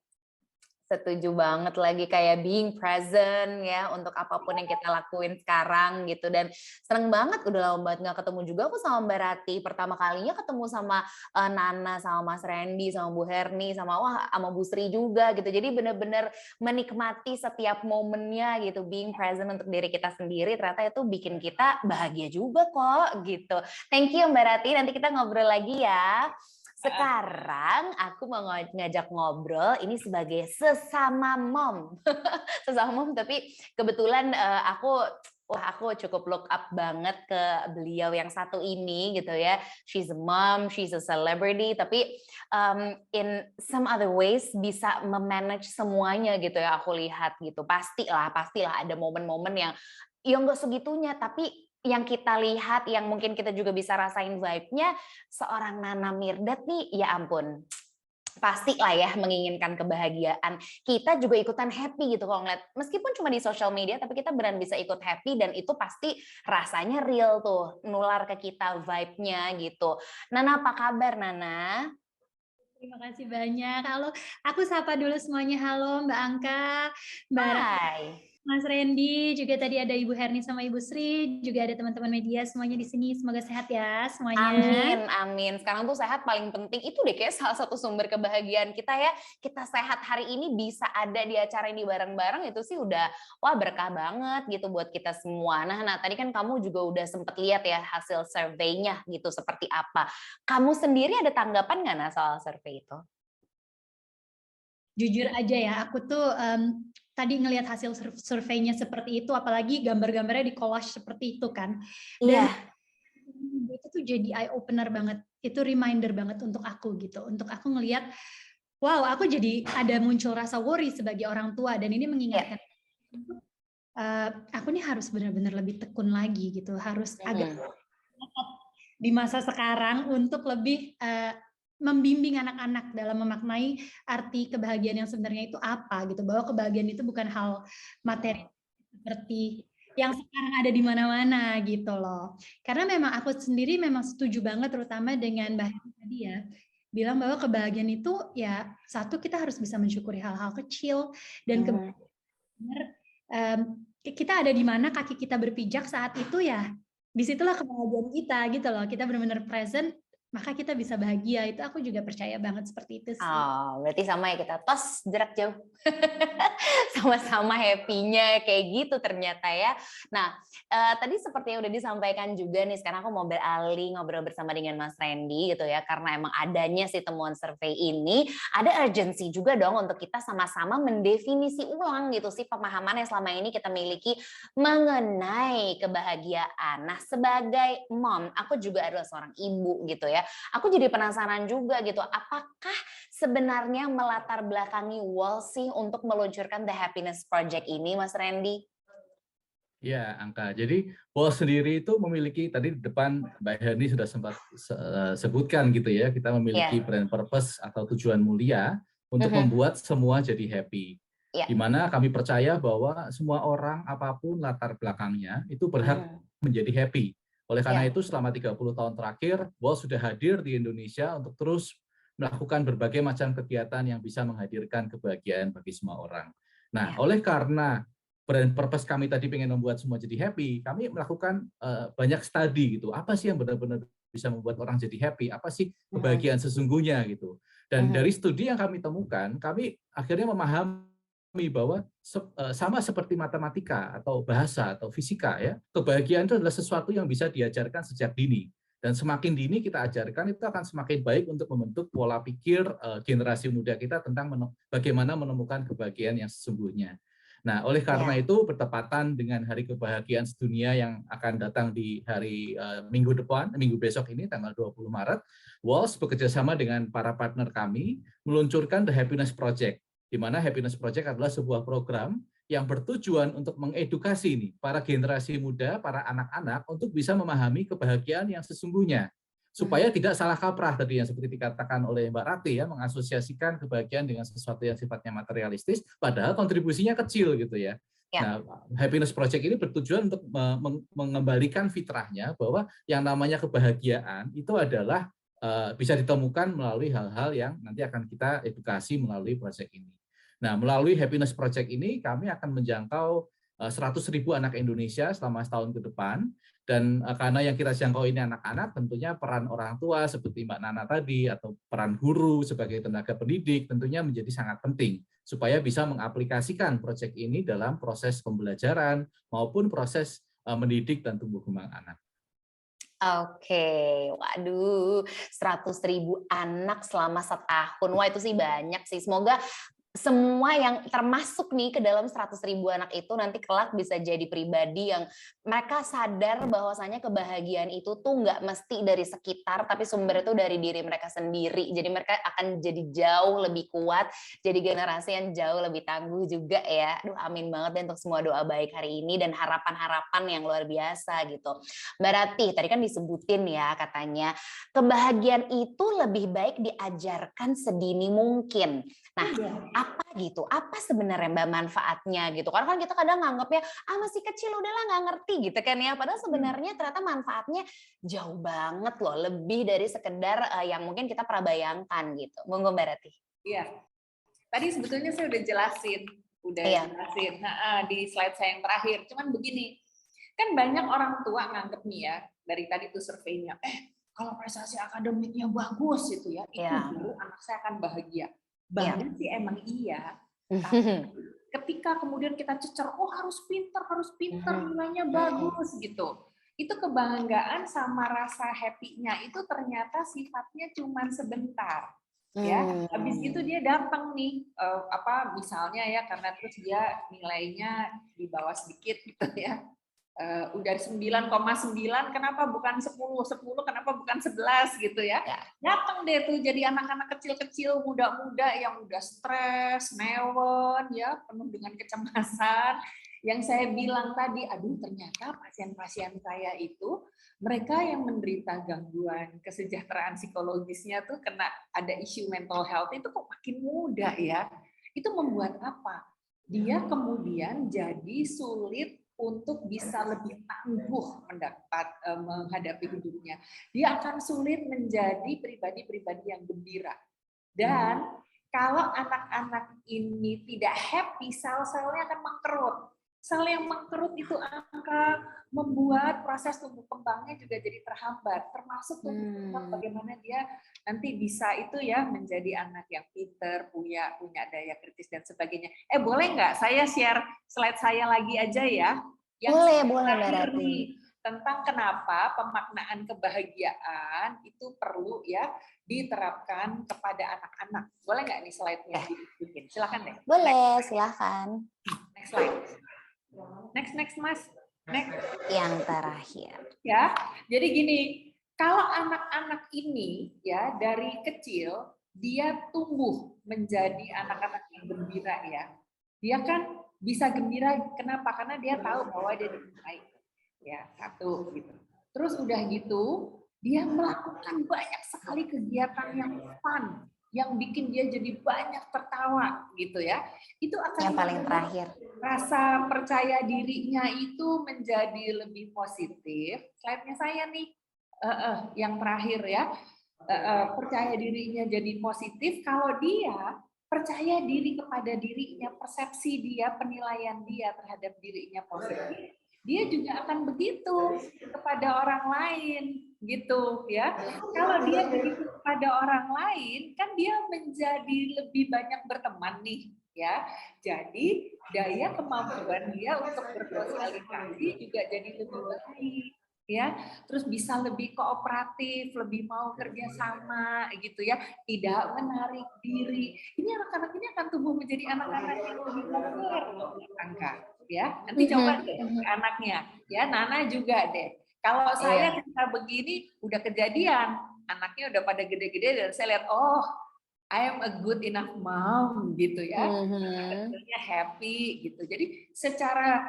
S1: Setuju banget lagi, kayak being present ya untuk apapun yang kita lakuin sekarang gitu. Dan seneng banget udah lama banget gak ketemu juga aku sama Mbak Rati. Pertama kalinya ketemu sama Nana, sama Mas Randy, sama Bu Herni, sama Bu Sri juga gitu. Jadi bener-bener menikmati setiap momennya gitu, being present untuk diri kita sendiri. Ternyata itu bikin kita bahagia juga kok gitu. Thank you Mbak Rati, nanti kita ngobrol lagi ya. Sekarang aku mau ngajak ngobrol ini sebagai sesama mom. Sesama mom, tapi kebetulan aku cukup look up banget ke beliau yang satu ini gitu ya. She's a mom, she's a celebrity, tapi in some other ways bisa memanage semuanya gitu ya, aku lihat gitu. Pastilah ada momen-momen yang nggak segitunya, tapi yang kita lihat, yang mungkin kita juga bisa rasain vibe-nya, seorang Nana Mirdad nih, ya ampun, pasti lah ya menginginkan kebahagiaan. Kita juga ikutan happy gitu kalau ngeliat, meskipun cuma di social media, tapi kita beneran bisa ikut happy, dan itu pasti rasanya real tuh, nular ke kita vibe-nya gitu. Nana, apa kabar Nana?
S6: Terima kasih banyak. Halo, aku sapa dulu semuanya. Halo Mbak Angka, Mbak Mas Randy, juga tadi ada Ibu Herni sama Ibu Sri, juga ada teman-teman media semuanya di sini. Semoga sehat ya semuanya.
S1: Amin. Sekarang tuh sehat paling penting, itu deh kayak salah satu sumber kebahagiaan kita ya. Kita sehat hari ini, bisa ada di acara ini bareng-bareng, itu sih udah berkah banget gitu buat kita semua. Nah tadi kan kamu juga udah sempet lihat ya hasil survei-nya gitu seperti apa. Kamu sendiri ada tanggapan nggak Nah soal survei itu?
S6: Jujur aja ya, aku tuh tadi ngelihat hasil surveinya seperti itu, apalagi gambar-gambarnya di collage seperti itu kan. Dan itu tuh jadi eye opener banget, itu reminder banget untuk aku gitu, untuk aku ngelihat, wow, aku jadi ada muncul rasa worry sebagai orang tua, dan ini mengingatkan aku nih harus benar-benar lebih tekun lagi gitu, harus agak di masa sekarang untuk lebih membimbing anak-anak dalam memaknai arti kebahagiaan yang sebenarnya itu apa gitu, bahwa kebahagiaan itu bukan hal materi seperti yang sekarang ada di mana-mana gitu loh. Karena memang aku sendiri memang setuju banget, terutama dengan Mbak Heri tadi ya, bilang bahwa kebahagiaan itu ya satu, kita harus bisa mensyukuri hal-hal kecil, dan kita ada di mana kaki kita berpijak saat itu ya, disitulah kebahagiaan kita gitu loh. Kita benar-benar present, maka kita bisa bahagia. Itu aku juga percaya banget seperti itu sih.
S1: Oh, berarti sama ya, kita tos jarak jauh. Sama-sama happy-nya kayak gitu ternyata ya. Nah, tadi seperti yang udah disampaikan juga nih, sekarang aku mau beralih ngobrol bersama dengan Mas Randy gitu ya, karena emang adanya si temuan survei ini, ada urgency juga dong untuk kita sama-sama mendefinisi ulang gitu sih pemahaman yang selama ini kita miliki mengenai kebahagiaan. Nah, sebagai mom, aku juga adalah seorang ibu gitu ya. Aku jadi penasaran juga gitu, apakah sebenarnya melatar belakangi Wolsey untuk meluncurkan The Happiness Project ini, Mas Randy?
S4: Ya, Angka. Jadi Wolsey sendiri itu memiliki, tadi di depan Mbak Herni sudah sempat sebutkan gitu ya, kita memiliki brand purpose atau tujuan mulia untuk membuat semua jadi happy. Di mana kami percaya bahwa semua orang apapun latar belakangnya itu berhak menjadi happy. Oleh karena itu selama 30 tahun terakhir, Wolsey sudah hadir di Indonesia untuk terus melakukan berbagai macam kegiatan yang bisa menghadirkan kebahagiaan bagi semua orang. Nah, oleh karena brand purpose kami tadi pengen membuat semua jadi happy, kami melakukan banyak studi gitu. Apa sih yang benar-benar bisa membuat orang jadi happy? Apa sih kebahagiaan sesungguhnya gitu? Dan dari studi yang kami temukan, kami akhirnya memahami bahwa sama seperti matematika atau bahasa atau fisika ya, kebahagiaan itu adalah sesuatu yang bisa diajarkan sejak dini, dan semakin dini kita ajarkan itu akan semakin baik untuk membentuk pola pikir generasi muda kita tentang bagaimana menemukan kebahagiaan yang sesungguhnya. Nah, oleh karena itu bertepatan dengan Hari Kebahagiaan Sedunia yang akan datang di hari minggu besok ini tanggal 20 Maret, Wolsey bekerjasama dengan para partner kami meluncurkan The Happiness Project, di mana Happiness Project adalah sebuah program yang bertujuan untuk mengedukasi nih para generasi muda, para anak-anak untuk bisa memahami kebahagiaan yang sesungguhnya, supaya tidak salah kaprah tadi yang seperti dikatakan oleh Mbak Rati ya, mengasosiasikan kebahagiaan dengan sesuatu yang sifatnya materialistis, padahal kontribusinya kecil gitu ya. Nah, Happiness Project ini bertujuan untuk mengembalikan fitrahnya bahwa yang namanya kebahagiaan itu adalah bisa ditemukan melalui hal-hal yang nanti akan kita edukasi melalui proyek ini. Nah, melalui Happiness Project ini kami akan menjangkau 100.000 anak Indonesia selama setahun ke depan. Dan karena yang kita jangkau ini anak-anak, tentunya peran orang tua seperti Mbak Nana tadi, atau peran guru sebagai tenaga pendidik tentunya menjadi sangat penting, supaya bisa mengaplikasikan proyek ini dalam proses pembelajaran maupun proses mendidik dan tumbuh kembang anak.
S1: Oke, waduh, 100.000 anak selama setahun. Wah, itu sih banyak sih. Semoga semua yang termasuk nih ke dalam 100.000 anak itu nanti kelak bisa jadi pribadi yang mereka sadar bahwasanya kebahagiaan itu tuh nggak mesti dari sekitar, tapi sumber itu dari diri mereka sendiri. Jadi mereka akan jadi jauh lebih kuat, jadi generasi yang jauh lebih tangguh juga ya. Aduh, amin banget deh untuk semua doa baik hari ini dan harapan-harapan yang luar biasa gitu. Mbak Rati, tadi kan disebutin ya katanya kebahagiaan itu lebih baik diajarkan sedini mungkin. Nah, apa gitu? Apa sebenarnya Mbak manfaatnya gitu? Karena kan kita kadang nganggapnya masih kecil udahlah nggak ngerti gitu kan ya. Padahal sebenarnya ternyata manfaatnya jauh banget loh, lebih dari sekedar yang mungkin kita pernah bayangkan gitu. Monggo Mbak Rati.
S5: Iya. Tadi sebetulnya saya udah jelasin di slide saya yang terakhir. Cuman begini, kan banyak orang tua nganggep nih ya, dari tadi tuh surveinya, kalau prestasi akademiknya bagus itu ya, itu dulu anak saya akan bahagia. Banyak sih emang iya, tapi ketika kemudian kita cecer, harus pinter, nilainya bagus gitu. Itu kebanggaan sama rasa happy-nya itu ternyata sifatnya cuma sebentar. Ya, habis itu dia datang nih, misalnya ya, karena terus dia nilainya di bawah sedikit gitu ya. Udah 9,9 kenapa bukan 10 kenapa bukan 11 gitu ya. Datang deh tuh jadi anak-anak kecil-kecil muda-muda yang udah stres, newen ya, penuh dengan kecemasan. Yang saya bilang tadi, ternyata pasien-pasien saya itu mereka yang menderita gangguan kesejahteraan psikologisnya tuh kena ada isu mental health itu kok makin muda ya. Itu membuat apa? Dia kemudian jadi sulit untuk bisa lebih tangguh menghadapi hidupnya. Dia akan sulit menjadi pribadi-pribadi yang gembira. Dan kalau anak-anak ini tidak happy, sel-selnya akan mengkerut. Sel yang mengkerut itu akan membuat proses tumbuh kembangnya juga jadi terhambat, termasuk tumbuh kembang bagaimana dia nanti bisa itu ya menjadi anak yang pinter, punya daya kritis dan sebagainya. Boleh nggak saya share slide saya lagi aja ya?
S1: Boleh Mbak Rati.
S5: Tentang kenapa pemaknaan kebahagiaan itu perlu ya diterapkan kepada anak-anak. Boleh nggak nih slide-nya dibikin? Silakan deh.
S1: Boleh, silakan.
S5: Next slide. Next Mas. Next.
S1: Yang terakhir.
S5: Ya, jadi gini, kalau anak-anak ini ya dari kecil dia tumbuh menjadi anak-anak yang gembira ya. Dia kan bisa gembira, kenapa? Karena dia tahu bahwa dia dicintai. Ya, satu gitu. Terus udah gitu, dia melakukan banyak sekali kegiatan yang fun, yang bikin dia jadi banyak tertawa gitu ya. Itu akan
S1: yang paling terakhir.
S5: Rasa percaya dirinya itu menjadi lebih positif. Slide-nya saya nih, yang terakhir ya. Percaya dirinya jadi positif kalau dia percaya diri kepada dirinya, persepsi dia, penilaian dia terhadap dirinya positif. Dia juga akan begitu kepada orang lain gitu ya. Kalau dia begitu kepada orang lain, kan dia menjadi lebih banyak berteman nih ya. Jadi daya kemampuan dia untuk bersosialisasi juga jadi lebih baik ya. Terus bisa lebih kooperatif, lebih mau kerjasama gitu ya, tidak menarik diri. Ini anak-anak ini akan tumbuh menjadi anak-anak yang lebih benar loh, Angka. Ya, nanti coba deh anaknya, ya Nana juga deh. Kalau saya cerita begini udah kejadian, anaknya udah pada gede-gede dan saya lihat I am a good enough mom gitu ya, kecilnya happy gitu. Jadi secara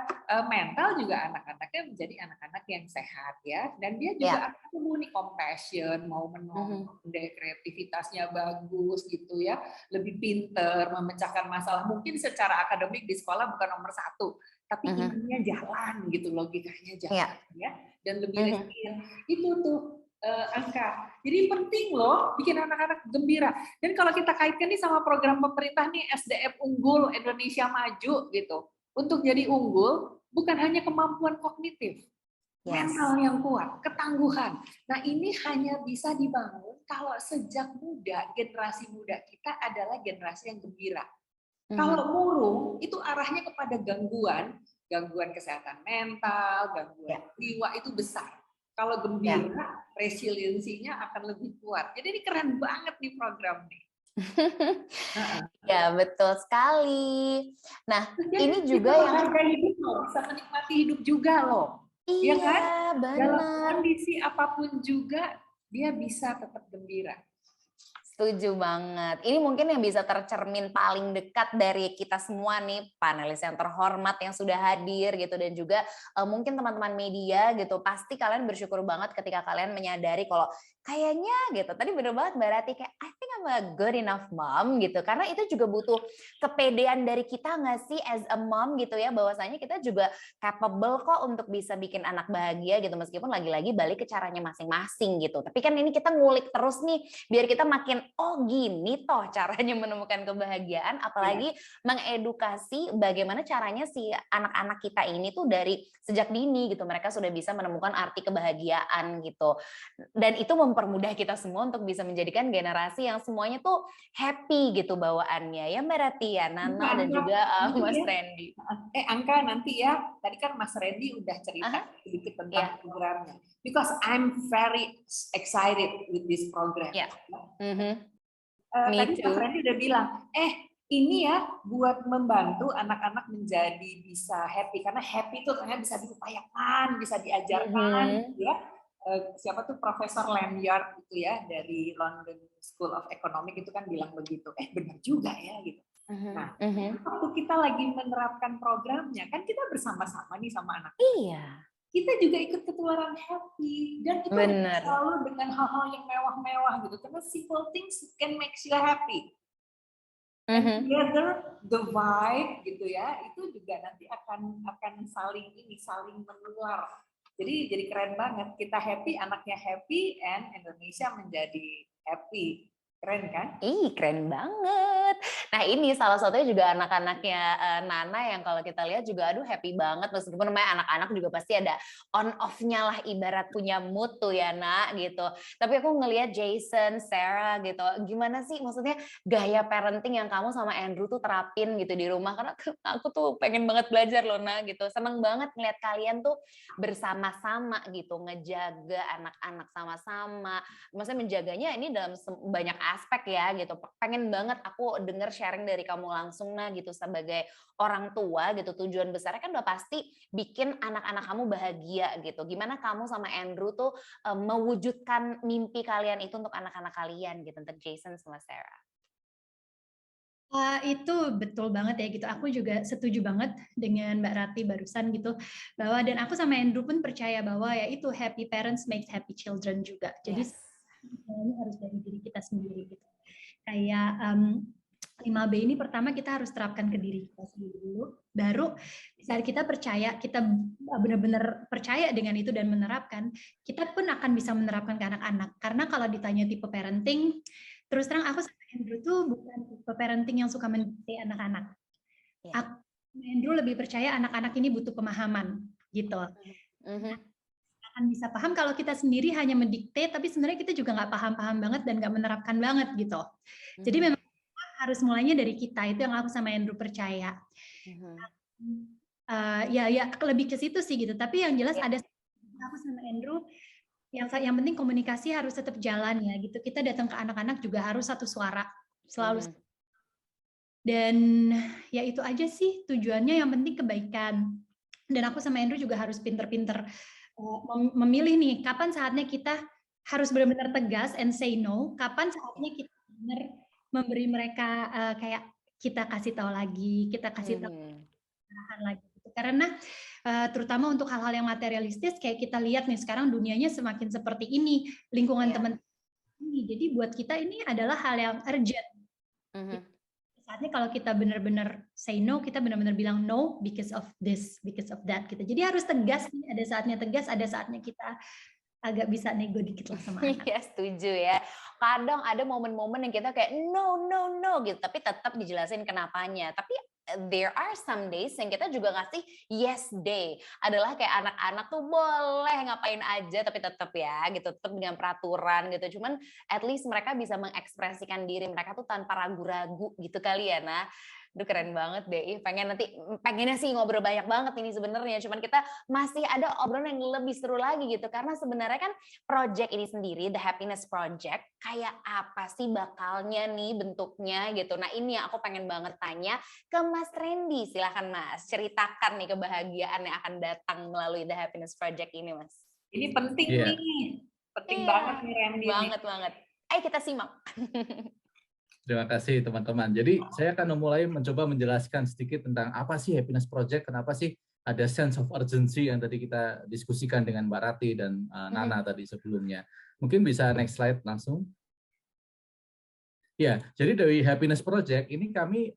S5: mental juga anak-anaknya menjadi anak-anak yang sehat ya, dan dia juga akan tumbuh nih compassion, mau menolong, kreativitasnya bagus gitu ya, lebih pinter, memecahkan masalah. Mungkin secara akademik di sekolah bukan nomor 1, tapi imannya jalan gitu, logikanya jalan ya, dan lebih resilient. Itu tuh angka. Jadi penting loh bikin anak-anak gembira. Dan kalau kita kaitkan nih sama program pemerintah nih SDM Unggul Indonesia Maju gitu. Untuk jadi unggul bukan hanya kemampuan kognitif, mental yang kuat, ketangguhan. Nah ini hanya bisa dibangun kalau sejak muda, generasi muda kita adalah generasi yang gembira. Kalau murung itu arahnya kepada gangguan kesehatan mental, gangguan jiwa itu besar. Kalau gembira, resiliensinya akan lebih kuat. Jadi ini keren banget nih program nih.
S1: Ya betul sekali. Nah
S5: jadi,
S1: ini juga yang
S5: hidup loh, bisa menikmati hidup juga loh.
S1: Iya,
S5: ya kan?
S1: Benar.
S5: Dalam kondisi apapun juga dia bisa tetap gembira.
S1: Setuju banget. Ini mungkin yang bisa tercermin paling dekat dari kita semua nih, panelis yang terhormat yang sudah hadir gitu, dan juga mungkin teman-teman media gitu. Pasti kalian bersyukur banget ketika kalian menyadari kalau kayaknya gitu. Tadi bener banget Mbak Rati, kayak I think I'm a good enough mom gitu. Karena itu juga butuh kepedean dari kita nggak sih as a mom gitu ya, bahwasanya kita juga capable kok untuk bisa bikin anak bahagia gitu, meskipun lagi-lagi balik ke caranya masing-masing gitu. Tapi kan ini kita ngulik terus nih biar kita makin oh gini toh caranya menemukan kebahagiaan, apalagi mengedukasi bagaimana caranya si anak-anak kita ini tuh dari sejak dini gitu, mereka sudah bisa menemukan arti kebahagiaan gitu. Dan itu mempermudah kita semua untuk bisa menjadikan generasi yang semuanya tuh happy gitu bawaannya ya Mbak Rati ya, Nana dan juga Mas Randy.
S5: Angka nanti ya, tadi kan Mas Randy udah cerita sedikit tentang programnya. Because I'm very excited with this program. Tadi Mas Randy udah bilang, ini ya buat membantu anak-anak menjadi bisa happy, karena happy itu ternyata bisa diupayakan, bisa diajarkan, ya. Siapa tuh Profesor Lanyard itu ya dari London School of Economics itu kan bilang begitu. Benar juga ya gitu. Nah, waktu kita lagi menerapkan programnya kan kita bersama-sama nih sama anak.
S1: Iya.
S5: Kita juga ikut ketularan happy, dan itu selalu dengan hal-hal yang mewah-mewah gitu, karena simple things can make you happy. And together the vibe gitu ya, itu juga nanti akan saling menular. Jadi keren banget, kita happy, anaknya happy, and Indonesia menjadi happy. Keren kan?
S1: Keren banget. Nah ini salah satunya juga anak-anaknya Nana yang kalau kita lihat juga aduh happy banget, meskipun namanya anak-anak juga pasti ada on off-nya lah, ibarat punya mood tuh ya Nak gitu. Tapi aku ngelihat Jason, Sarah gitu, gimana sih maksudnya gaya parenting yang kamu sama Andrew tuh terapin gitu di rumah, karena aku tuh pengen banget belajar loh Nak gitu. Seneng banget ngeliat kalian tuh bersama-sama gitu, ngejaga anak-anak sama-sama. Maksudnya menjaganya ini dalam banyak aspek ya gitu. Pengen banget aku denger sharing dari kamu langsung Nah gitu, sebagai orang tua gitu, tujuan besarnya kan udah pasti bikin anak-anak kamu bahagia gitu. Gimana kamu sama Andrew tuh mewujudkan mimpi kalian itu untuk anak-anak kalian gitu, untuk Jason sama Sarah?
S6: Itu betul banget ya gitu. Aku juga setuju banget dengan Mbak Rati barusan gitu, bahwa dan aku sama Andrew pun percaya bahwa ya itu happy parents makes happy children juga. Jadi ini harus dari diri kita sendiri gitu. Kayak 5B ini pertama kita harus terapkan ke diri kita sendiri dulu, baru saat kita percaya, kita benar-benar percaya dengan itu dan menerapkan, kita pun akan bisa menerapkan ke anak-anak. Karena kalau ditanya tipe parenting, terus terang aku sama Andrew tuh bukan tipe parenting yang suka mendikte anak-anak. Aku sama Andrew lebih percaya anak-anak ini butuh pemahaman gitu. Akan bisa paham kalau kita sendiri hanya mendikte, tapi sebenarnya kita juga nggak paham-paham banget dan nggak menerapkan banget gitu. Jadi memang harus mulainya dari kita, itu yang aku sama Andrew percaya. Ya lebih ke situ sih gitu. Tapi yang jelas ada aku sama Andrew, yang penting komunikasi harus tetap jalan ya gitu. Kita datang ke anak-anak juga harus satu suara selalu. Dan ya itu aja sih tujuannya, yang penting kebaikan. Dan aku sama Andrew juga harus pinter-pinter memilih nih, kapan saatnya kita harus benar-benar tegas and say no, kapan saatnya kita benar memberi mereka kayak kita kasih tahu lagi, kita kasih tahu lagi gitu. Karena terutama untuk hal-hal yang materialistis kayak kita lihat nih sekarang dunianya semakin seperti ini, lingkungan teman ini. Jadi buat kita ini adalah hal yang urgent. Saatnya kalau kita benar-benar say no, kita benar-benar bilang no because of this, because of that gitu. Jadi harus tegas nih, ada saatnya tegas, ada saatnya kita agak bisa nego dikit lah sama anak.
S1: Iya, setuju ya. Kadang ada momen-momen yang kita kayak no gitu, tapi tetap dijelasin kenapanya. Tapi there are some days yang kita juga ngasih yes day. Adalah kayak anak-anak tuh boleh ngapain aja tapi tetap ya gitu, tetap dengan peraturan gitu. Cuman at least mereka bisa mengekspresikan diri mereka tuh tanpa ragu-ragu gitu kali ya. Nah, aduh keren banget deh. Pengennya sih ngobrol banyak banget ini sebenarnya. Cuman kita masih ada obrolan yang lebih seru lagi gitu. Karena sebenarnya kan project ini sendiri, The Happiness Project, kayak apa sih bakalnya nih bentuknya gitu. Nah ini yang aku pengen banget tanya ke Mas Randy. Silahkan Mas, ceritakan nih kebahagiaan yang akan datang melalui The Happiness Project ini Mas.
S5: Ini penting nih. Penting banget nih Randy.
S1: Banget. Ayo kita simak.
S4: Terima kasih teman-teman. Jadi saya akan mulai mencoba menjelaskan sedikit tentang apa sih Happiness Project, kenapa sih ada sense of urgency yang tadi kita diskusikan dengan Mbak Rati dan Nana tadi sebelumnya. Mungkin bisa next slide langsung. Ya, jadi dari Happiness Project ini kami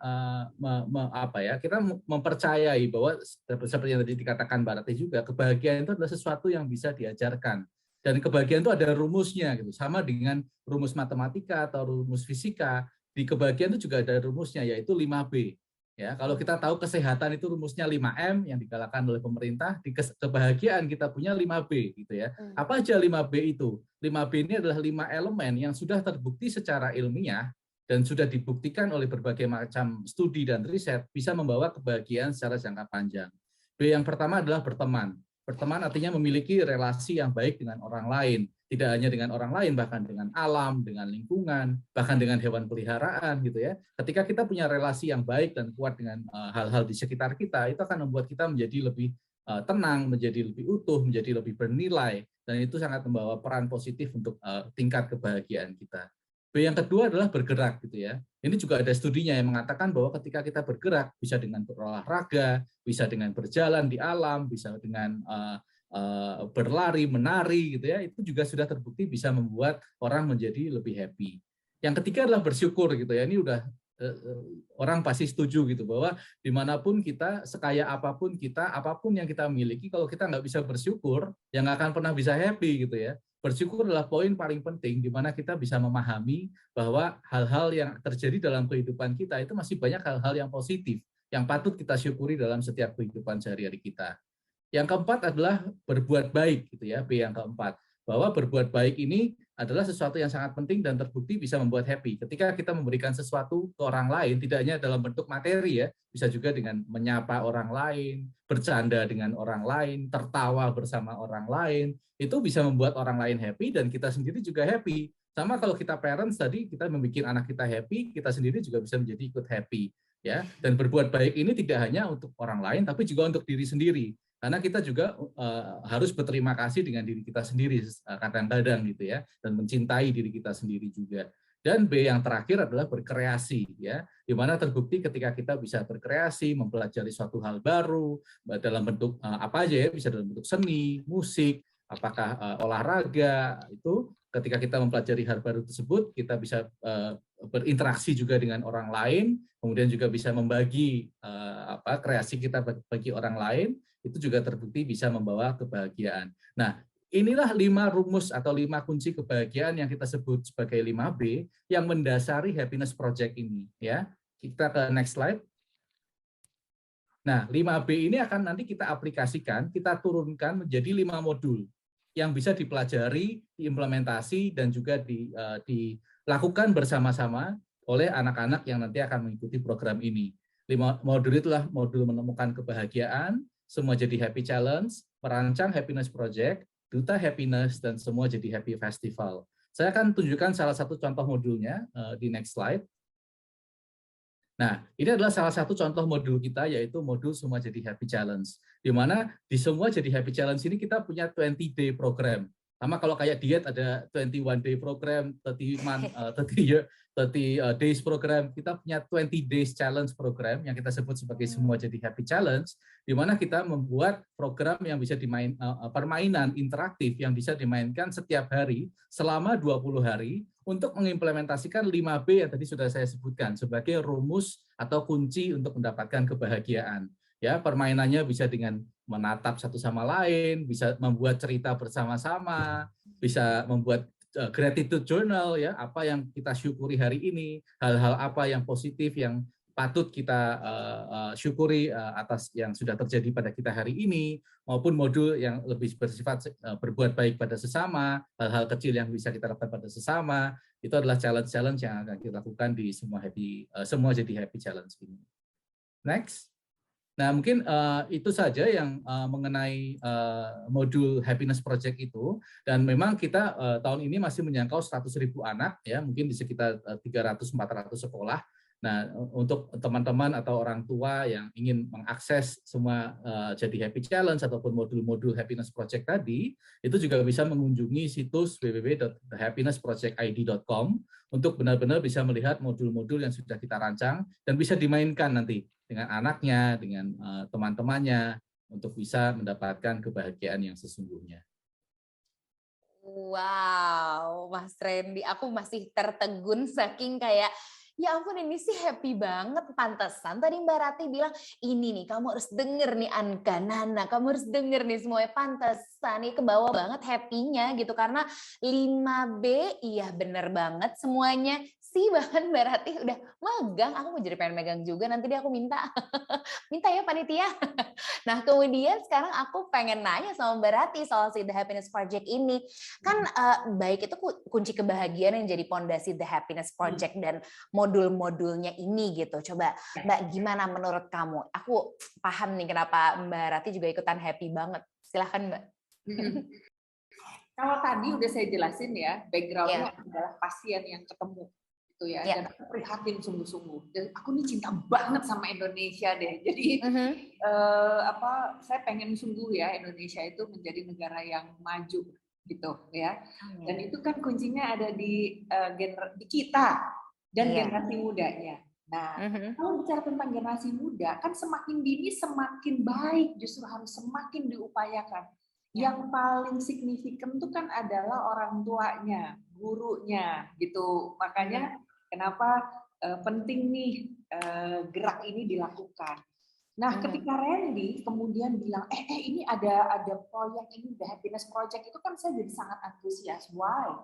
S4: kita mempercayai bahwa seperti yang tadi dikatakan Mbak Rati juga, kebahagiaan itu adalah sesuatu yang bisa diajarkan. Dan kebahagiaan itu ada rumusnya gitu, sama dengan rumus matematika atau rumus fisika. Di kebahagiaan itu juga ada rumusnya, yaitu 5B. Ya, kalau kita tahu kesehatan itu rumusnya 5M yang digalakkan oleh pemerintah, di kebahagiaan kita punya 5B gitu ya. Apa aja 5B itu? 5B ini adalah 5 elemen yang sudah terbukti secara ilmiah dan sudah dibuktikan oleh berbagai macam studi dan riset bisa membawa kebahagiaan secara jangka panjang. B yang pertama adalah berteman. Berteman artinya memiliki relasi yang baik dengan orang lain. Tidak hanya dengan orang lain, bahkan dengan alam, dengan lingkungan, bahkan dengan hewan peliharaan gitu ya. Ketika kita punya relasi yang baik dan kuat dengan hal-hal di sekitar kita, itu akan membuat kita menjadi lebih tenang, menjadi lebih utuh, menjadi lebih bernilai, dan itu sangat membawa peran positif untuk tingkat kebahagiaan kita. B yang kedua adalah bergerak gitu ya. Ini juga ada studinya yang mengatakan bahwa ketika kita bergerak, bisa dengan berolahraga, bisa dengan berjalan di alam, bisa dengan berlari, menari gitu ya, itu juga sudah terbukti bisa membuat orang menjadi lebih happy. Yang ketiga adalah bersyukur gitu ya. Ini udah orang pasti setuju gitu bahwa dimanapun kita, sekaya apapun kita, apapun yang kita miliki, kalau kita nggak bisa bersyukur, ya nggak akan pernah bisa happy gitu ya. Bersyukur adalah poin paling penting di mana kita bisa memahami bahwa hal-hal yang terjadi dalam kehidupan kita itu masih banyak hal-hal yang positif yang patut kita syukuri dalam setiap kehidupan sehari-hari kita. Yang keempat adalah berbuat baik gitu ya, B yang keempat. Bahwa berbuat baik ini adalah sesuatu yang sangat penting dan terbukti bisa membuat happy. Ketika kita memberikan sesuatu ke orang lain, tidak hanya dalam bentuk materi ya, bisa juga dengan menyapa orang lain, bercanda dengan orang lain, tertawa bersama orang lain, itu bisa membuat orang lain happy dan kita sendiri juga happy. Sama kalau kita parents tadi, kita membuat anak kita happy, kita sendiri juga bisa menjadi ikut happy. Ya, dan berbuat baik ini tidak hanya untuk orang lain, tapi juga untuk diri sendiri. Karena kita juga harus berterima kasih dengan diri kita sendiri kadang-kadang gitu ya, dan mencintai diri kita sendiri juga. Dan B yang terakhir adalah berkreasi ya, di mana terbukti ketika kita bisa berkreasi, mempelajari suatu hal baru dalam bentuk apa aja ya, bisa dalam bentuk seni, musik, apakah olahraga, itu ketika kita mempelajari hal baru tersebut, kita bisa berinteraksi juga dengan orang lain, kemudian juga bisa membagi kreasi kita bagi orang lain, itu juga terbukti bisa membawa kebahagiaan. Nah, inilah 5 rumus atau 5 kunci kebahagiaan yang kita sebut sebagai 5B yang mendasari Happiness Project ini. Ya, kita ke next slide. Nah, 5B ini akan nanti kita aplikasikan, kita turunkan menjadi 5 modul yang bisa dipelajari, diimplementasi, dan juga dilakukan bersama-sama oleh anak-anak yang nanti akan mengikuti program ini. 5 modul itulah modul menemukan kebahagiaan, semua jadi happy challenge, merancang happiness project, duta happiness, dan semua jadi happy festival. Saya akan tunjukkan salah satu contoh modulnya di next slide. Nah, ini adalah salah satu contoh modul kita, yaitu modul semua jadi happy challenge. Di mana di semua jadi happy challenge ini kita punya 20-day program. Sama kalau kayak diet ada 21 day program, 30 days program, kita punya 20 days challenge program yang kita sebut sebagai Semua Jadi Happy Challenge, di mana kita membuat program yang bisa permainan interaktif yang bisa dimainkan setiap hari selama 20 hari untuk mengimplementasikan 5B yang tadi sudah saya sebutkan sebagai rumus atau kunci untuk mendapatkan kebahagiaan. Ya, permainannya bisa dengan menatap satu sama lain, bisa membuat cerita bersama-sama, bisa membuat gratitude journal, ya, apa yang kita syukuri hari ini, hal-hal apa yang positif yang patut kita syukuri atas yang sudah terjadi pada kita hari ini, maupun modul yang lebih bersifat berbuat baik pada sesama, hal-hal kecil yang bisa kita lakukan pada sesama. Itu adalah challenge-challenge yang akan kita lakukan di Semua Jadi Happy Challenge ini. Next. Nah, mungkin itu saja yang mengenai modul Happiness Project itu, dan memang kita tahun ini masih menjangkau 100.000 anak, ya, mungkin di sekitar 300-400 sekolah. Nah, untuk teman-teman atau orang tua yang ingin mengakses semua Jadi Happy Challenge ataupun modul-modul Happiness Project tadi, itu juga bisa mengunjungi situs www.happinessprojectid.com untuk benar-benar bisa melihat modul-modul yang sudah kita rancang dan bisa dimainkan nanti dengan anaknya, dengan teman-temannya, untuk bisa mendapatkan kebahagiaan yang sesungguhnya.
S1: Wow, Mas Randy, aku masih tertegun saking kayak, ya ampun ini sih happy banget, pantesan tadi Mbak Rati bilang, ini nih kamu harus denger nih Anka, Nana, kamu harus denger nih semuanya, pantesan nih kebawa banget happy-nya gitu, karena 5B, iya bener banget semuanya. Sih bahkan Mbak Rati udah megang, aku mau jadi pengen megang juga, nanti dia aku minta minta ya panitia. Nah kemudian sekarang aku pengen nanya sama Mbak Rati soal si The Happiness Project ini, kan baik itu kunci kebahagiaan yang jadi pondasi The Happiness Project dan modul-modulnya ini gitu. Coba Mbak, gimana menurut kamu? Aku paham nih kenapa Mbak Rati juga ikutan happy banget. Silahkan Mbak.
S5: Kalau tadi udah saya jelasin ya, background-nya adalah pasien yang ketemu. Ya, dan aku prihatin sungguh-sungguh. Dan aku nih cinta banget sama Indonesia deh. Jadi saya pengen sungguh ya Indonesia itu menjadi negara yang maju gitu ya. Dan itu kan kuncinya ada di kita dan generasi mudanya. Nah, kalau bicara tentang generasi muda, kan semakin dini semakin baik, justru harus semakin diupayakan. Yang paling signifikan itu kan adalah orang tuanya, gurunya gitu. Makanya kenapa penting nih gerak ini dilakukan. Nah, ketika Randy kemudian bilang, ini ada proyek ini, The Happiness Project, itu kan saya jadi sangat antusias. Why?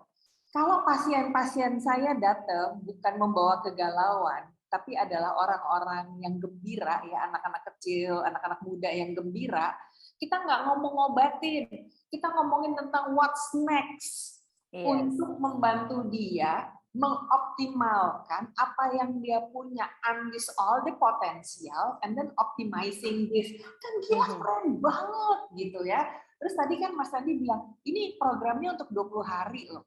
S5: Kalau pasien-pasien saya datang bukan membawa kegalauan, tapi adalah orang-orang yang gembira, ya, anak-anak kecil, anak-anak muda yang gembira, kita nggak ngomong ngobatin, kita ngomongin tentang what's next untuk membantu dia mengoptimalkan apa yang dia punya, unleash all the potential and then optimizing this. Kan gila keren banget gitu ya. Terus tadi kan Mas Randy bilang, ini programnya untuk 20 hari loh.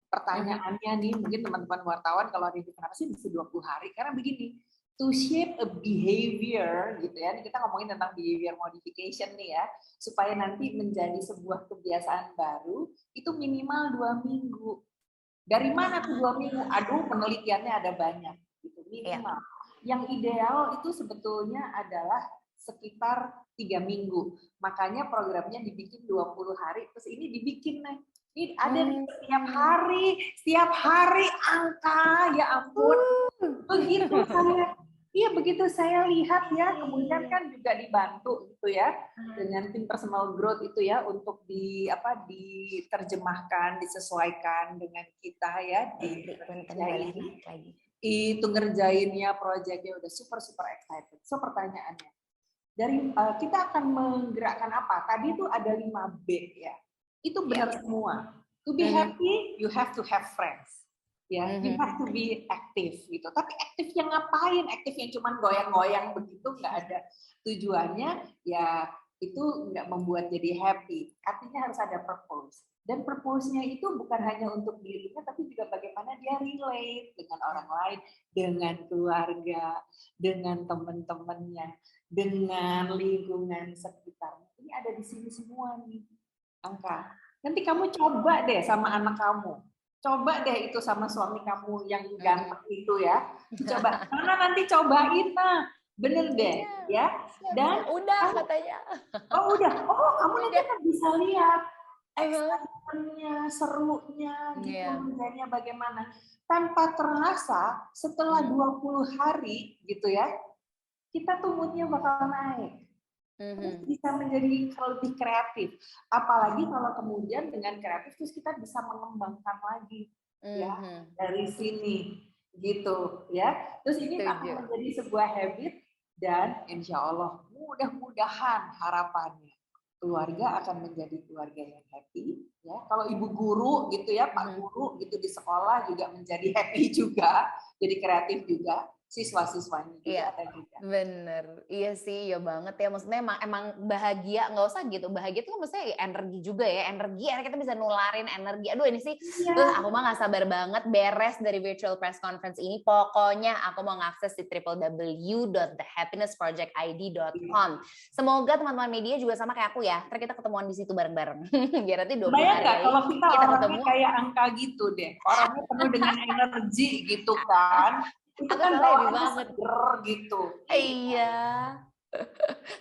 S5: Pertanyaannya nih, mungkin teman-teman wartawan kalau ada kenapa sih bisa 20 hari? Karena begini, to shape a behavior gitu ya, kita ngomongin tentang behavior modification nih ya, supaya nanti menjadi sebuah kebiasaan baru, itu minimal 2 minggu. Dari mana tuh 2 minggu? Aduh, penelitiannya ada banyak gitu, minimal. Yang ideal itu sebetulnya adalah sekitar 3 minggu. Makanya programnya dibikin 20 hari, terus ini dibikin nih. Ini ada setiap hari angka, ya ampun. Begitu saya lihat ya, kemudian kan juga dibantu gitu ya dengan tim personal growth itu ya untuk diterjemahkan, disesuaikan dengan kita ya itu ngerjainnya proyeknya udah super excited. So pertanyaannya, dari kita akan menggerakkan apa? Tadi itu ada 5B ya. Itu benar semua. To be happy, you have to have friends. Ya, you have to be active gitu. Tapi aktif yang ngapain? Aktif yang cuman goyang-goyang begitu nggak ada tujuannya, ya itu nggak membuat jadi happy. Artinya harus ada purpose. Dan purpose-nya itu bukan hanya untuk dirinya, tapi juga bagaimana dia relate dengan orang lain, dengan keluarga, dengan teman-temannya, dengan lingkungan sekitarnya. Ini ada di sini semua nih, Angka. Nanti kamu coba deh sama anak kamu. Coba deh itu sama suami kamu yang ganteng itu ya. Coba. Karena nanti cobain nah. Bener deh ya. Dan
S1: udah katanya.
S5: Oh udah. Oh kamu nanti akan bisa lihat excitementnya, serunya, gitu menjadinya bagaimana. Tanpa terasa setelah 20 hari gitu ya, kita tuh moodnya bakal naik. Terus bisa menjadi lebih kreatif. Apalagi kalau kemudian dengan kreatif terus kita bisa mengembangkan lagi ya dari sini gitu ya. Terus ini akan menjadi sebuah habit dan insya Allah mudah-mudahan harapannya keluarga akan menjadi keluarga yang happy ya. Kalau ibu guru gitu ya, Pak guru gitu di sekolah juga menjadi happy juga, jadi kreatif juga. Siswa-siswanya juga ada juga.
S1: Bener, iya sih, iya banget ya. Maksudnya emang bahagia, nggak usah gitu. Bahagia itu kan maksudnya energi juga ya. Energi, kita bisa nularin energi. Aduh ini sih, aku mah nggak sabar banget beres dari virtual press conference ini. Pokoknya aku mau ngakses di www.thehappinesssprojectid.com. Semoga teman-teman media juga sama kayak aku ya. Ntar kita ketemuan di situ bareng-bareng. Biar nanti 20 hari lagi
S5: kalau kita orangnya kayak angka gitu deh. Orangnya penuh dengan energi gitu kan. Itu kan bawaannya seger gitu.
S1: Iya.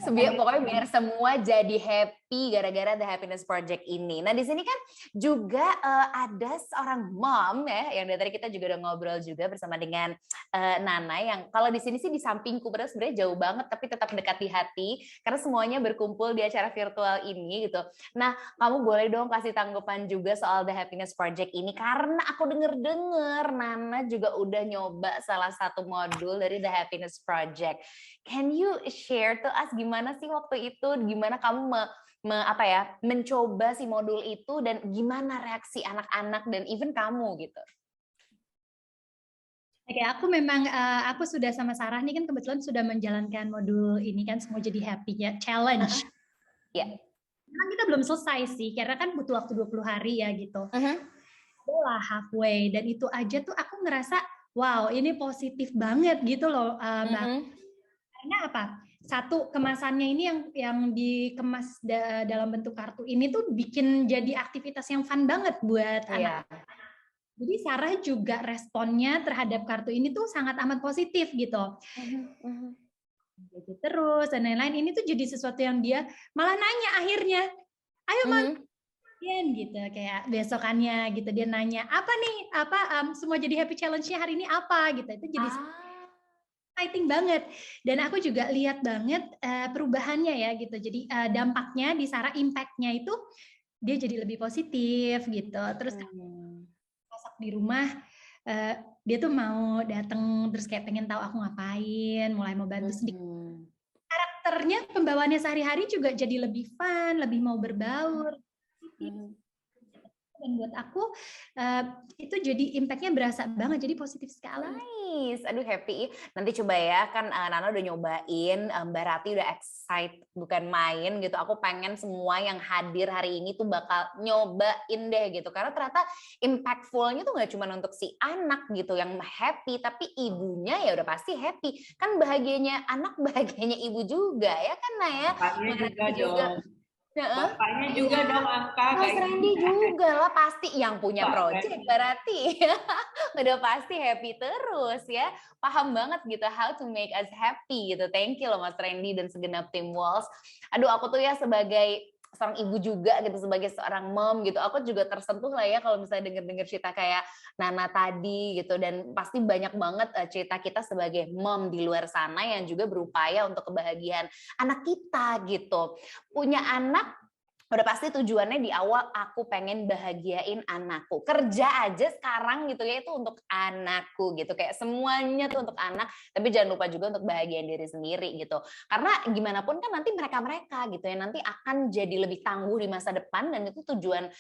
S1: Pokoknya biar semua jadi happy gara-gara The Happiness Project ini. Nah di sini kan juga ada seorang mom ya, yang dari tadi kita juga udah ngobrol juga bersama dengan Nana, yang kalau di sini sih di sampingku, padahal sebenarnya jauh banget tapi tetap dekat di hati karena semuanya berkumpul di acara virtual ini gitu. Nah kamu boleh dong kasih tanggapan juga soal The Happiness Project ini, karena aku denger Nana juga udah nyoba salah satu modul dari The Happiness Project. Can you share to us gimana sih waktu itu, gimana kamu mencoba si modul itu dan gimana reaksi anak-anak dan even kamu gitu?
S6: Oke, aku sudah sama Sarah nih kan kebetulan sudah menjalankan modul ini kan Semua Jadi Happy ya, challenge.
S1: Ya.
S6: Memang kita belum selesai sih, karena kan butuh waktu 20 hari ya gitu. Udah halfway, dan itu aja tuh aku ngerasa wow ini positif banget gitu loh Mbak. Karena apa? Satu, kemasannya ini yang dikemas dalam bentuk kartu ini tuh bikin jadi aktivitas yang fun banget buat anak. Jadi Sarah juga responnya terhadap kartu ini tuh sangat amat positif gitu. Jadi terus dan lain-lain, ini tuh jadi sesuatu yang dia malah nanya akhirnya, ayo gitu, kayak besokannya gitu dia nanya apa nih, Semua Jadi Happy Challenge-nya hari ini apa gitu. Itu jadi exciting banget, dan aku juga lihat banget perubahannya ya gitu. Jadi dampaknya di Sarah, impact-nya itu dia jadi lebih positif gitu. Terus masak di rumah dia tuh mau datang terus kayak pengen tahu aku ngapain, mulai mau bantu sedikit. Karakternya, pembawaannya sehari-hari juga jadi lebih fun, lebih mau berbaur. Dan buat aku itu jadi impact-nya berasa banget, jadi positif sekali.
S1: Nice, aduh happy. Nanti coba ya, kan Nana udah nyobain, Mbak Rati udah excited bukan main gitu. Aku pengen semua yang hadir hari ini tuh bakal nyobain deh gitu, karena ternyata impactful-nya tuh nggak cuma untuk si anak gitu yang happy, tapi ibunya ya udah pasti happy. Kan bahagianya anak, bahagianya ibu juga ya kan Naya?
S5: Bapaknya juga dong. Bapaknya juga dong angka.
S1: Mas Randy juga lah pasti yang punya project berarti udah pasti happy terus ya. Paham banget gitu how to make us happy gitu. Thank you loh Mas Randy dan segenap tim Walls. Aduh aku tuh ya sebagai seorang ibu juga gitu, sebagai seorang mom gitu, aku juga tersentuh lah ya kalau misalnya denger cerita kayak Nana tadi gitu, dan pasti banyak banget cerita kita sebagai mom di luar sana yang juga berupaya untuk kebahagiaan anak kita gitu. Punya anak udah pasti tujuannya di awal aku pengen bahagiain anakku. Kerja aja sekarang gitu ya itu untuk anakku gitu. Kayak semuanya tuh untuk anak, tapi jangan lupa juga untuk bahagiain diri sendiri gitu. Karena gimana pun kan nanti mereka gitu ya nanti akan jadi lebih tangguh di masa depan, dan itu tujuan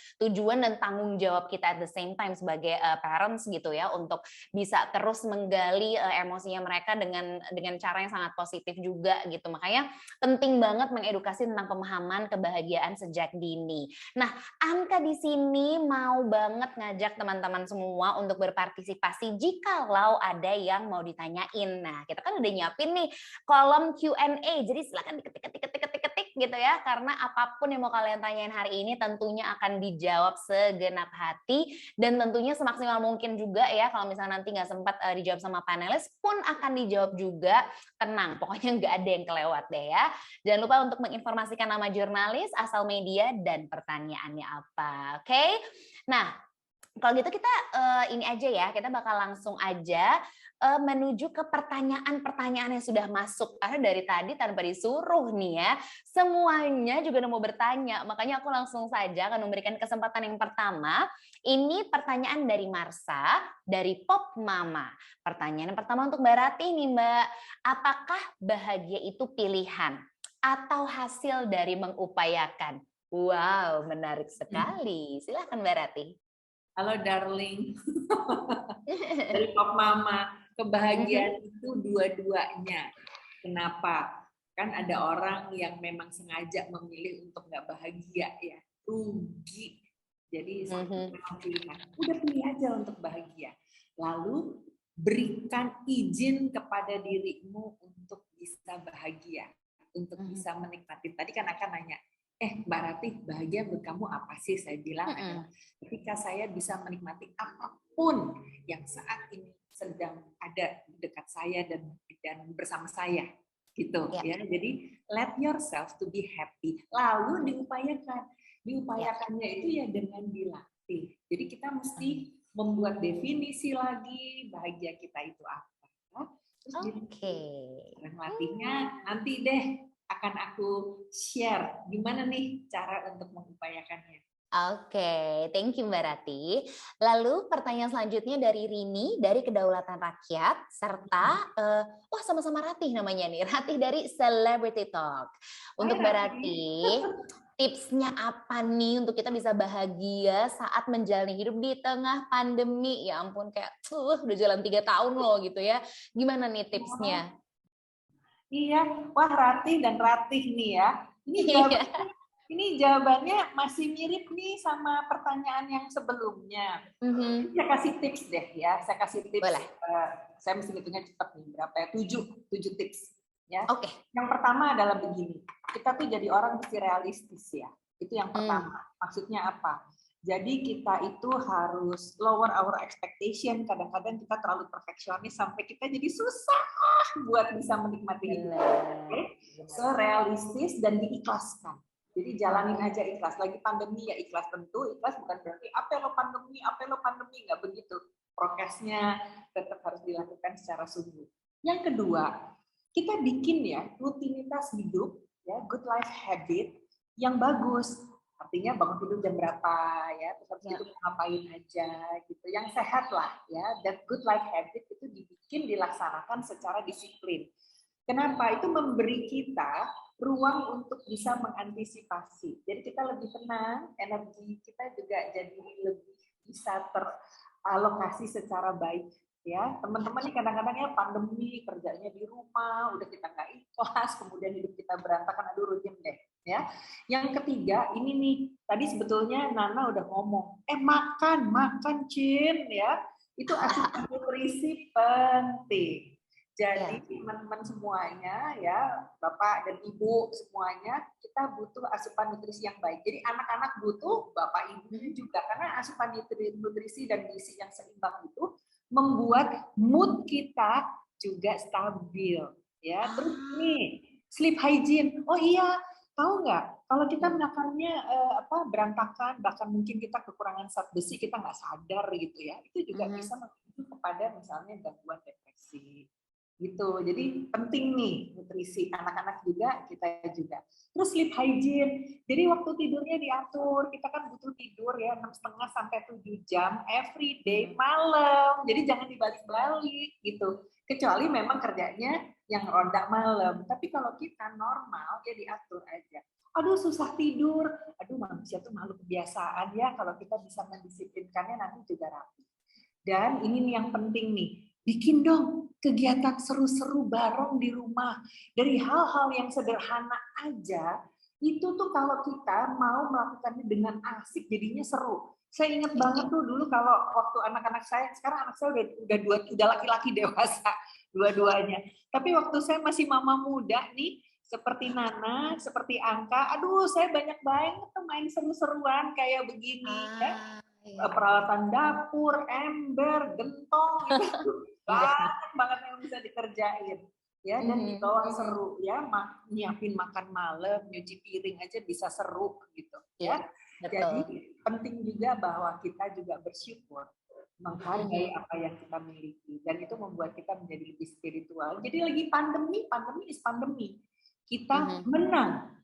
S1: dan tanggung jawab kita at the same time sebagai parents gitu ya, untuk bisa terus menggali emosinya mereka dengan cara yang sangat positif juga gitu. Makanya penting banget mengedukasi tentang pemahaman kebahagiaan sejak dini. Nah, Angka di sini mau banget ngajak teman-teman semua untuk berpartisipasi jikalau ada yang mau ditanyain. Nah, kita kan udah nyiapin nih kolom Q&A, jadi silakan diketik gitu ya, karena apapun yang mau kalian tanyain hari ini tentunya akan dijawab segenap hati dan tentunya semaksimal mungkin juga ya. Kalau misalnya nanti nggak sempat dijawab sama panelis pun akan dijawab juga. Tenang, pokoknya nggak ada yang kelewat deh ya. Jangan lupa untuk menginformasikan nama jurnalis, asal media, dan pertanyaannya apa. Oke? Nah, kalau gitu kita ini aja ya, kita bakal langsung aja menuju ke pertanyaan-pertanyaan yang sudah masuk. Karena dari tadi tanpa disuruh nih ya, semuanya juga udah mau bertanya. Makanya aku langsung saja akan memberikan kesempatan yang pertama. Ini pertanyaan dari Marsha, dari Pop Mama. Pertanyaan yang pertama untuk Mbak Rati nih Mbak. Apakah bahagia itu pilihan atau hasil dari mengupayakan? Wow, menarik sekali. Silahkan Mbak Rati.
S5: Halo darling, dari Pop Mama, kebahagiaan itu dua-duanya. Kenapa? Kan ada orang yang memang sengaja memilih untuk nggak bahagia ya, rugi. Jadi pilihan, udah pilih aja untuk bahagia. Lalu berikan izin kepada dirimu untuk bisa bahagia, untuk bisa menikmati. Tadi kan akan nanya, Mbak Rati, bahagia buat kamu apa sih? Saya bilang adalah ketika saya bisa menikmati apapun yang saat ini sedang ada di dekat saya dan bersama saya, gitu ya. Jadi let yourself to be happy. Lalu diupayakan. Diupayakannya itu ya dengan dilatih. Jadi kita mesti membuat definisi lagi bahagia kita itu apa. Terus latihnya nanti deh akan aku share gimana nih cara untuk mengupayakannya.
S1: Oke, thank you Mbak Rati. Lalu pertanyaan selanjutnya dari Rini dari Kedaulatan Rakyat serta sama-sama Rati namanya nih, Rati dari Celebrity Talk. Untuk Mbak Rati, tipsnya apa nih untuk kita bisa bahagia saat menjalani hidup di tengah pandemi? Ya ampun, kayak udah jalan 3 tahun loh gitu ya. Gimana nih tipsnya?
S5: Iya, wah Rati dan Ratih nih ya. Ini jawabannya masih mirip nih sama pertanyaan yang sebelumnya. Saya kasih tips deh ya. Saya kasih tips. Saya mesti hitungnya cepat nih. Berapa ya? 7 tips. Ya.
S1: Oke.
S5: Yang pertama adalah begini. Kita tuh jadi orang mesti realistis ya. Itu yang pertama. Maksudnya apa? Jadi kita itu harus lower our expectation. Kadang-kadang kita terlalu perfeksionis sampai kita jadi susah buat bisa menikmati hidup. So realistis dan diikhlaskan. Jadi jalanin aja ikhlas. Lagi pandemi ya ikhlas, tentu. Ikhlas bukan berarti apa lo pandemi, nggak begitu. Prokesnya tetap harus dilakukan secara sungguh. Yang kedua, kita bikin ya rutinitas hidup, ya good life habit yang bagus. Artinya bangun tidur jam berapa ya, terus habis itu ngapain aja gitu. Yang sehat lah ya. That good life habit itu dilaksanakan secara disiplin. Kenapa? Itu memberi kita ruang untuk bisa mengantisipasi. Jadi kita lebih tenang, energi kita juga jadi lebih bisa teralokasi secara baik. Ya, teman-teman nih kadang-kadang ya pandemi, kerjanya di rumah, udah kita nggak ikhlas, kemudian hidup kita berantakan, aduh rutin deh. Ya, yang ketiga ini nih, tadi sebetulnya Nana udah ngomong, makan Cin, ya, itu asupan nutrisi penting. Jadi teman-teman semuanya ya, Bapak dan Ibu semuanya, kita butuh asupan nutrisi yang baik. Jadi anak-anak butuh, Bapak Ibunya juga, karena asupan nutrisi dan gizi yang seimbang itu membuat mood kita juga stabil. Ya, terus nih sleep hygiene. Oh iya, tahu nggak? Kalau kita makannya berantakan, bahkan mungkin kita kekurangan zat besi, kita nggak sadar gitu ya, itu juga bisa memicu kepada misalnya gangguan depresi. Gitu. Jadi penting nih nutrisi anak-anak juga, kita juga. Terus sleep hygiene. Jadi waktu tidurnya diatur. Kita kan butuh tidur ya 6,5 sampai 7 jam every day malam. Jadi jangan dibalik-balik gitu. Kecuali memang kerjanya yang ronda malam. Tapi kalau kita normal ya diatur aja. Aduh susah tidur. Aduh manusia tuh makhluk kebiasaan ya. Kalau kita bisa mendisiplinkannya nanti juga rapi. Dan ini nih yang penting nih. Bikin dong kegiatan seru-seru bareng di rumah. Dari hal-hal yang sederhana aja, itu tuh kalau kita mau melakukannya dengan asik, jadinya seru. Saya ingat banget tuh dulu kalau waktu anak-anak saya, sekarang anak saya udah laki-laki dewasa, dua-duanya. Tapi waktu saya masih mama muda nih, seperti Nana, seperti Angka, aduh saya banyak banget tuh main seru-seruan kayak begini ya. Peralatan dapur, ember, gentong, itu banyak banget yang bisa dikerjain. Ya, dan dibawa seru ya, nyiapin makan malam, nyuci piring aja bisa seru gitu ya. Jadi penting juga bahwa kita juga bersyukur, menghargai apa yang kita miliki, dan itu membuat kita menjadi lebih spiritual. Jadi lagi pandemi is pandemi, kita menang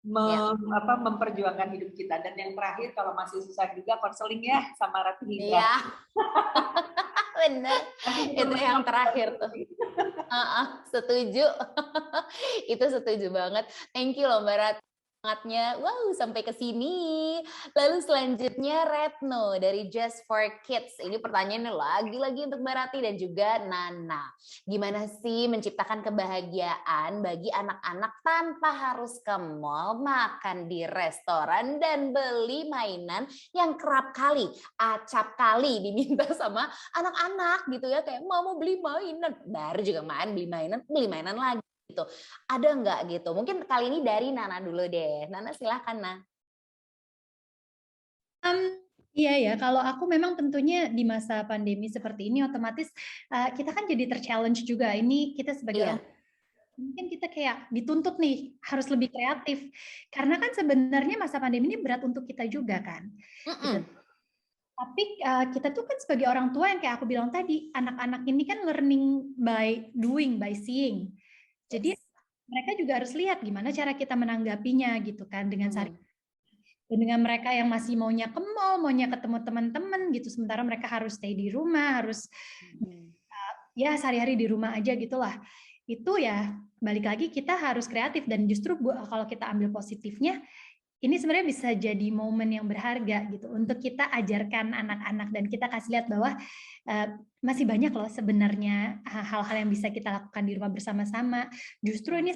S5: memperjuangkan hidup kita. Dan yang terakhir, kalau masih susah juga konseling ya sama Rati Hidra.
S1: Iya. Benar. Itu yang terakhir tuh. Setuju. Itu setuju banget. Thank you loh Mbak Rati. Semangatnya, wow, sampai ke sini. Lalu selanjutnya Retno dari Just for Kids. Ini pertanyaannya lagi-lagi untuk Mbak Rati dan juga Nana. Gimana sih menciptakan kebahagiaan bagi anak-anak tanpa harus ke mall, makan di restoran, dan beli mainan yang kerap kali, acap kali diminta sama anak-anak gitu ya. Kayak mau beli mainan, baru juga beli mainan lagi. Gitu. Ada nggak gitu? Mungkin kali ini dari Nana dulu deh. Nana silahkan, Nah.
S6: Iya ya, kalau aku memang tentunya di masa pandemi seperti ini otomatis kita kan jadi ter-challenge juga. Ini kita sebagai orang, mungkin kita kayak dituntut nih harus lebih kreatif. Karena kan sebenarnya masa pandemi ini berat untuk kita juga kan. Gitu. Tapi kita tuh kan sebagai orang tua yang kayak aku bilang tadi, anak-anak ini kan learning by doing, by seeing. Jadi mereka juga harus lihat gimana cara kita menanggapinya gitu kan, dengan dan dengan mereka yang masih maunya ke mall, maunya ketemu teman-teman gitu, sementara mereka harus stay di rumah, harus ya sehari-hari di rumah aja gitulah. Itu ya balik lagi kita harus kreatif, dan justru kalau kita ambil positifnya, ini sebenarnya bisa jadi momen yang berharga gitu untuk kita ajarkan anak-anak, dan kita kasih lihat bahwa masih banyak loh sebenarnya hal-hal yang bisa kita lakukan di rumah bersama-sama. Justru ini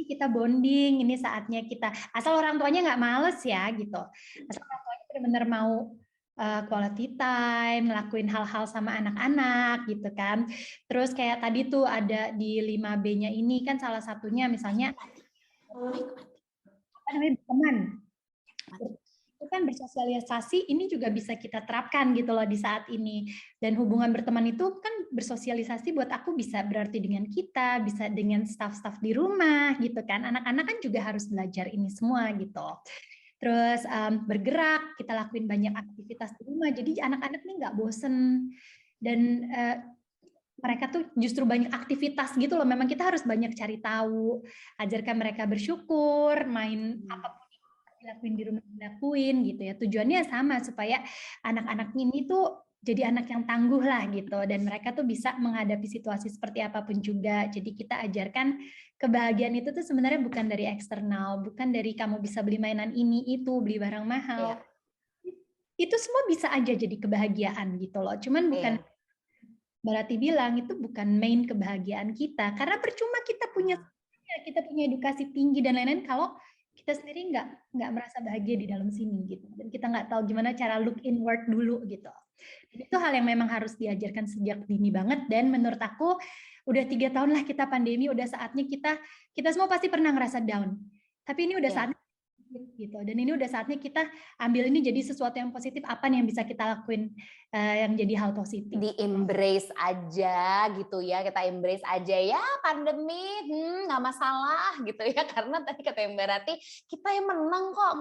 S6: kita bonding, ini saatnya kita, asal orang tuanya nggak males ya gitu, asal orang tuanya benar-benar mau quality time, ngelakuin hal-hal sama anak-anak gitu kan. Terus kayak tadi tuh ada di 5B-nya ini kan salah satunya misalnya apa namanya, berteman. Itu kan bersosialisasi, ini juga bisa kita terapkan gitu loh di saat ini. Dan hubungan berteman itu kan bersosialisasi buat aku bisa berarti dengan kita, bisa dengan staff-staff di rumah gitu kan. Anak-anak kan juga harus belajar ini semua gitu. Terus bergerak, kita lakuin banyak aktivitas di rumah, jadi anak-anak ini nggak bosen. Dan mereka tuh justru banyak aktivitas gitu loh, memang kita harus banyak cari tahu, ajarkan mereka bersyukur, main apapun dilakuin di rumah dilakuin gitu ya. Tujuannya sama, supaya anak-anak ini tuh jadi anak yang tangguh lah gitu, dan mereka tuh bisa menghadapi situasi seperti apapun juga. Jadi kita ajarkan kebahagiaan itu tuh sebenarnya bukan dari eksternal, bukan dari kamu bisa beli mainan ini itu, beli barang mahal. Itu semua bisa aja jadi kebahagiaan gitu loh. Cuman bukan berarti bilang itu bukan main kebahagiaan kita, karena percuma kita punya edukasi tinggi dan lain-lain kalau kita sendiri nggak merasa bahagia di dalam sini gitu, dan kita nggak tahu gimana cara look inward dulu gitu. Dan itu hal yang memang harus diajarkan sejak dini banget. Dan menurut aku udah 3 tahun lah kita pandemi, udah saatnya kita semua pasti pernah ngerasa down, tapi ini udah saatnya gitu, dan ini udah saatnya kita ambil ini jadi sesuatu yang positif. Apa nih yang bisa kita lakuin yang jadi hal positif,
S1: di embrace aja gitu ya, kita embrace aja ya pandemi, nggak masalah gitu ya, karena tadi kata Mbak Rati, kita yang menang kok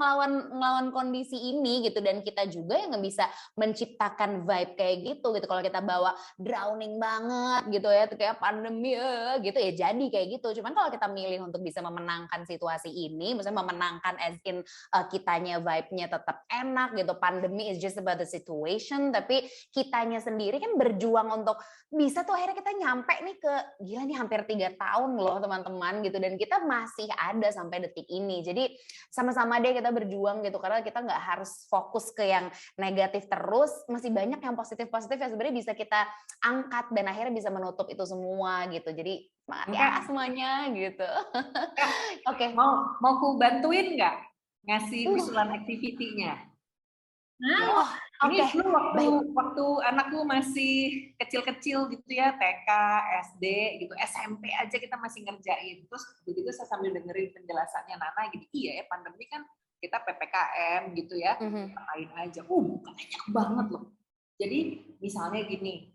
S1: ngelawan kondisi ini gitu, dan kita juga yang bisa menciptakan vibe kayak gitu kalau kita bawa drowning banget gitu ya, kayak pandemi gitu ya, jadi kayak gitu. Cuman kalau kita milih untuk bisa memenangkan situasi ini, maksudnya memenangkan as in kitanya vibe-nya tetap enak gitu, pandemi is just about the situation, tapi kitanya sendiri kan berjuang untuk bisa tuh akhirnya kita nyampe nih ke, gila nih hampir 3 tahun loh teman-teman gitu, dan kita masih ada sampai detik ini. Jadi sama-sama deh kita berjuang gitu, karena kita nggak harus fokus ke yang negatif terus, masih banyak yang positif-positif yang sebenarnya bisa kita angkat dan akhirnya bisa menutup itu semua gitu. Jadi semangat ya semuanya gitu.
S5: Oke, mau ku bantuin nggak ngasih usulan activity-nya? Ini
S1: Oke,
S5: dulu waktu anakku masih kecil-kecil gitu ya, TK, SD gitu, SMP aja kita masih ngerjain. Terus begitu saya sambil dengerin penjelasannya Nana gitu, iya ya pandemi kan kita PPKM gitu ya, ngapain aja. Banyak banget loh. Jadi misalnya gini,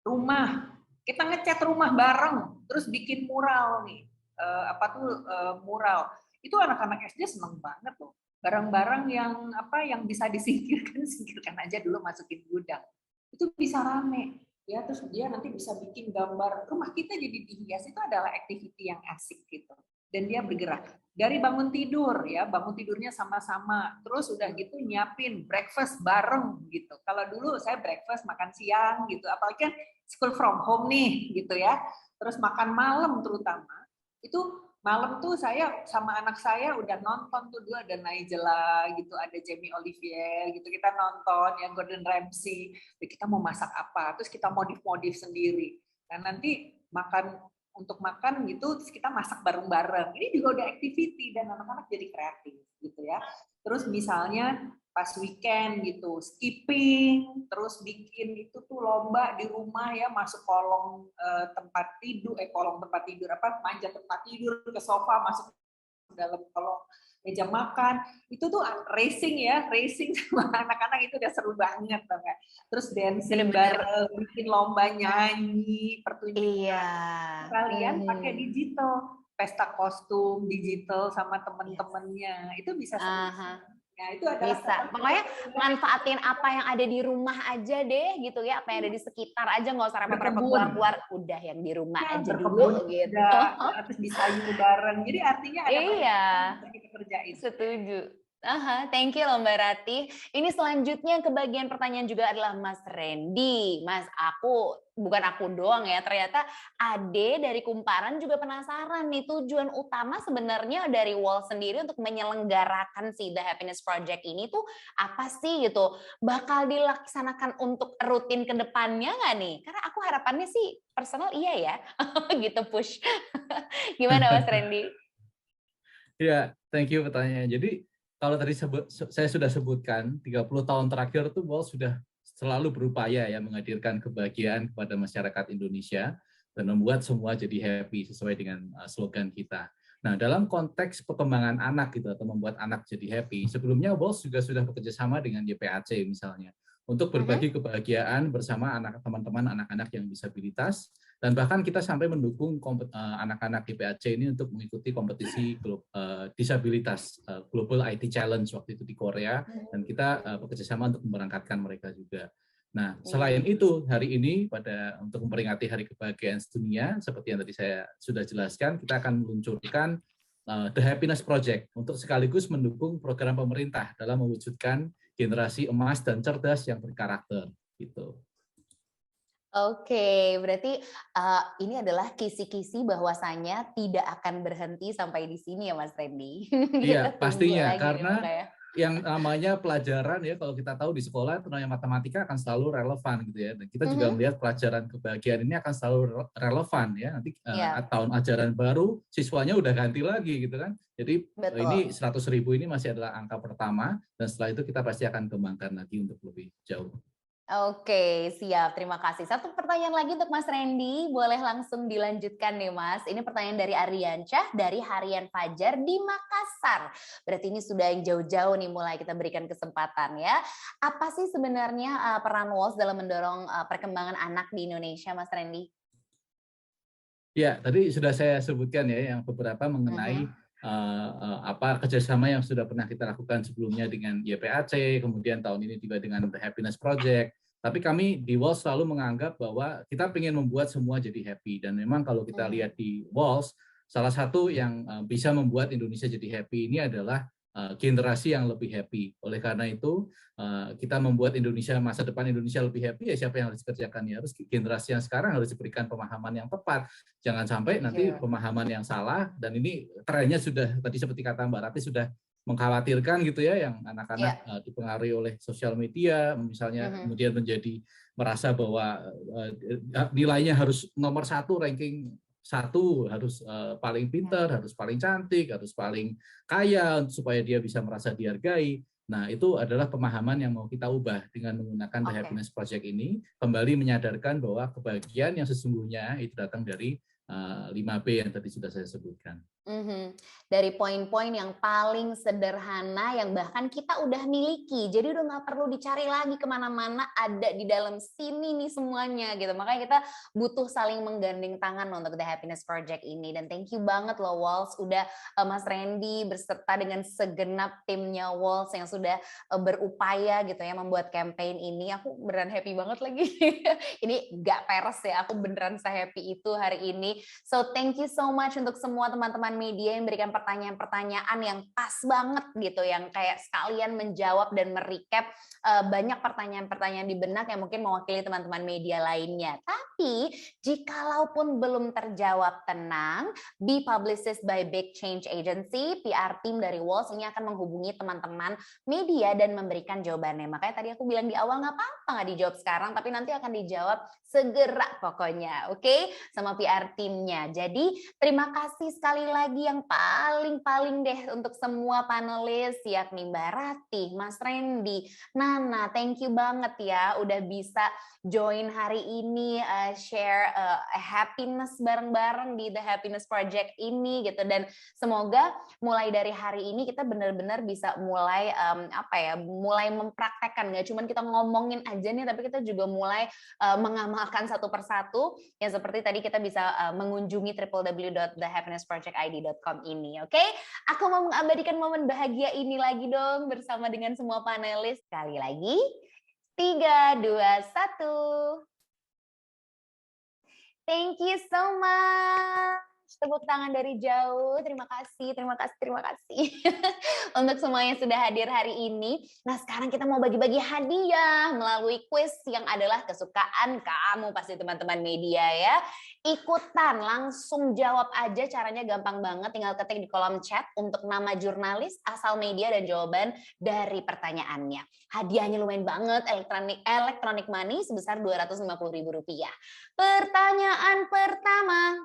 S5: rumah, kita ngecat rumah bareng, terus bikin mural nih, mural. Itu anak-anak SD seneng banget loh. Barang-barang yang bisa singkirkan aja dulu, masukin gudang. Itu bisa rame. Ya, terus dia nanti bisa bikin gambar rumah kita jadi dihias. Itu adalah activity yang asik gitu. Dan dia bergerak. Dari bangun tidur ya, bangun tidurnya sama-sama. Terus udah gitu nyiapin breakfast bareng gitu. Kalau dulu saya breakfast makan siang gitu, apalagi kan school from home nih gitu ya. Terus makan malam terutama. Itu malam tuh saya sama anak saya udah nonton tuh, dulu ada Nigella gitu, ada Jamie Oliver gitu, kita nonton yang Gordon Ramsay, kita mau masak apa, terus kita modif-modif sendiri. Dan nanti untuk makan gitu, terus kita masak bareng-bareng. Ini juga udah activity dan anak-anak jadi kreatif gitu ya. Terus misalnya pas weekend gitu, skipping, terus bikin itu tuh lomba di rumah ya, masuk kolong tempat tidur, manjat tempat tidur ke sofa, masuk ke dalam kolong meja makan, itu tuh racing sama anak-anak, itu udah seru banget banget. Terus dancing bareng, bikin lomba nyanyi, pertunjukan. Kalian pakai digital, pesta kostum digital sama temen-temennya, itu bisa seru. Ya, itu
S1: bisa. Pokoknya manfaatin apa yang ada di rumah aja deh gitu ya, apa yang ada di sekitar aja, nggak usah repot-repot keluar-keluar, udah yang di rumah aja dulu gitu.
S5: Terus disayur bareng. Jadi artinya ada
S1: yang
S5: kita kerjain.
S1: Setuju. Thank you loh Mbak Rati. Ini selanjutnya ke bagian pertanyaan juga adalah Mas Randy. Mas, bukan aku doang ya, ternyata Ade dari Kumparan juga penasaran nih, tujuan utama sebenarnya dari WALL sendiri untuk menyelenggarakan si The Happiness Project ini tuh apa sih gitu? Bakal dilaksanakan untuk rutin ke depannya nggak nih? Karena aku harapannya sih personal iya ya, gitu push. Gimana Mas Randy?
S4: Ya, thank you pertanyaannya. Jadi kalau tadi saya sudah sebutkan, 30 tahun terakhir tuh WALL sudah selalu berupaya ya menghadirkan kebahagiaan kepada masyarakat Indonesia dan membuat semua jadi happy sesuai dengan slogan kita. Nah, dalam konteks perkembangan anak gitu atau membuat anak jadi happy, sebelumnya WALL juga sudah bekerja sama dengan YPAC misalnya untuk berbagi kebahagiaan bersama teman-teman anak-anak yang disabilitas. Dan bahkan kita sampai mendukung anak-anak YPAC ini untuk mengikuti kompetisi disabilitas Global IT Challenge waktu itu di Korea, dan kita bekerjasama untuk memberangkatkan mereka juga. Nah, selain itu, hari ini untuk memperingati Hari Kebahagiaan Sedunia, seperti yang tadi saya sudah jelaskan, kita akan meluncurkan The Happiness Project untuk sekaligus mendukung program pemerintah dalam mewujudkan generasi emas dan cerdas yang berkarakter gitu.
S1: Oke, berarti ini adalah kisi-kisi bahwasanya tidak akan berhenti sampai di sini ya Mas Randy.
S4: Iya, pastinya karena yang namanya pelajaran ya, kalau kita tahu di sekolah itu namanya matematika akan selalu relevan gitu ya. Dan kita juga melihat pelajaran kebahagiaan ini akan selalu relevan ya. Nanti tahun ajaran baru siswanya udah ganti lagi gitu kan. Jadi ini 100.000 ini masih adalah angka pertama, dan setelah itu kita pasti akan kembangkan lagi untuk lebih jauh.
S1: Oke, siap. Terima kasih. Satu pertanyaan lagi untuk Mas Randy. Boleh langsung dilanjutkan nih, Mas. Ini pertanyaan dari Aryancah dari Harian Fajar di Makassar. Berarti ini sudah yang jauh-jauh nih mulai kita berikan kesempatan ya. Apa sih sebenarnya peran WALL dalam mendorong perkembangan anak di Indonesia, Mas Randy?
S4: Ya, tadi sudah saya sebutkan ya yang beberapa mengenai kerjasama yang sudah pernah kita lakukan sebelumnya dengan YPAC, kemudian tahun ini juga dengan The Happiness Project. Tapi kami di WALL selalu menganggap bahwa kita ingin membuat semua jadi happy. Dan memang kalau kita lihat di WALL, salah satu yang bisa membuat Indonesia jadi happy ini adalah generasi yang lebih happy. Oleh karena itu, kita membuat masa depan Indonesia lebih happy, ya siapa yang harus dikerjakan? Ya harus generasi yang sekarang harus diberikan pemahaman yang tepat. Jangan sampai nanti pemahaman yang salah, dan ini trennya sudah, tadi seperti kata Mbak Rati, sudah mengkhawatirkan gitu ya, yang anak-anak dipengaruhi oleh sosial media, misalnya kemudian merasa bahwa nilainya harus nomor 1, ranking 1, harus paling pintar, harus paling cantik, harus paling kaya supaya dia bisa merasa dihargai. Nah, itu adalah pemahaman yang mau kita ubah dengan menggunakan The Happiness Project ini, kembali menyadarkan bahwa kebahagiaan yang sesungguhnya itu datang dari 5B yang tadi sudah saya sebutkan.
S1: Dari poin-poin yang paling sederhana yang bahkan kita udah miliki, jadi udah nggak perlu dicari lagi kemana-mana, ada di dalam sini nih semuanya gitu. Makanya kita butuh saling menggandeng tangan untuk The Happiness Project ini. Dan thank you banget loh Walls, udah Mas Randy berserta dengan segenap timnya Walls yang sudah berupaya gitu ya membuat campaign ini. Aku beneran happy banget lagi. Ini nggak peres ya, aku beneran se-happy itu hari ini. So thank you so much untuk semua teman-teman media yang berikan pertanyaan-pertanyaan yang pas banget gitu, yang kayak sekalian menjawab dan merecap banyak pertanyaan-pertanyaan di benak yang mungkin mewakili teman-teman media lainnya. Tapi jikalaupun belum terjawab, tenang, Be Publicist by Big Change Agency, PR team dari Walls ini akan menghubungi teman-teman media dan memberikan jawabannya. Makanya tadi aku bilang di awal nggak apa-apa nggak dijawab sekarang, tapi nanti akan dijawab segera pokoknya, oke? Sama PR timnya. Jadi terima kasih sekali lagi yang paling deh untuk semua panelis, yakni Mbak Ratih, Mas Randy, Nana, thank you banget ya udah bisa join hari ini, share happiness bareng-bareng di The Happiness Project ini gitu. Dan semoga mulai dari hari ini kita benar-benar bisa mulai mulai mempraktekkan, nggak cuma kita ngomongin aja nih, tapi kita juga mulai mengamalkan satu persatu, yang seperti tadi kita bisa mengunjungi www.thehappinessprojectid.com ini, oke? Aku mau mengabadikan momen bahagia ini lagi dong bersama dengan semua panelis. Sekali lagi, 3, 2, 1. Thank you so much. Tepuk tangan dari jauh. Terima kasih untuk semua yang sudah hadir hari ini. Nah, sekarang kita mau bagi-bagi hadiah melalui kuis yang adalah kesukaan kamu pasti teman-teman media ya. Ikutan, langsung jawab aja, caranya gampang banget, tinggal ketik di kolom chat untuk nama jurnalis, asal media, dan jawaban dari pertanyaannya. Hadiahnya lumayan banget, electronic money sebesar Rp250.000. Pertanyaan pertama,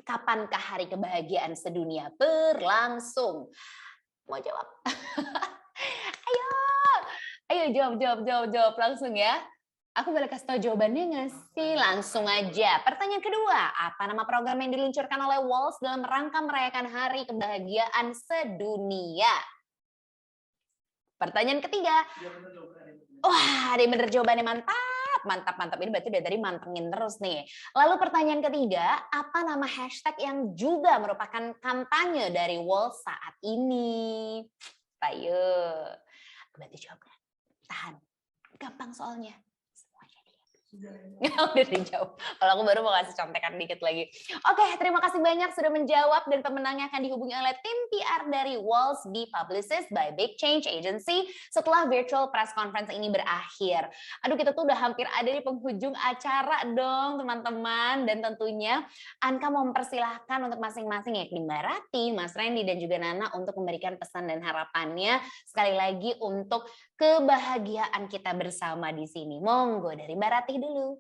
S1: kapankah hari kebahagiaan sedunia berlangsung? Mau jawab? Ayo jawab langsung ya. Aku boleh kasih tahu jawabannya nggak sih? Langsung aja. Pertanyaan kedua, apa nama program yang diluncurkan oleh Walls dalam rangka merayakan Hari Kebahagiaan Sedunia? Pertanyaan ketiga, wah, ada yang bener jawabannya, mantap. Ini berarti udah tadi mantengin terus nih. Lalu pertanyaan ketiga, apa nama hashtag yang juga merupakan kampanye dari Walls saat ini? Ayo, berarti jawab. Tahan, gampang soalnya. Udah dijawab. Kalau aku baru mau kasih contekan dikit lagi. Oke, terima kasih banyak sudah menjawab, dan pemenangnya akan dihubungi oleh tim PR dari Walls Be Publicist by Big Change Agency setelah virtual press conference ini berakhir. Aduh, kita tuh udah hampir ada di penghujung acara dong teman-teman, dan tentunya Anka mau mempersilahkan untuk masing-masing yakni Mbak Ratih, Mas Randy, dan juga Nana untuk memberikan pesan dan harapannya sekali lagi untuk kebahagiaan kita bersama di sini. Monggo dari Mbak Ratih dulu.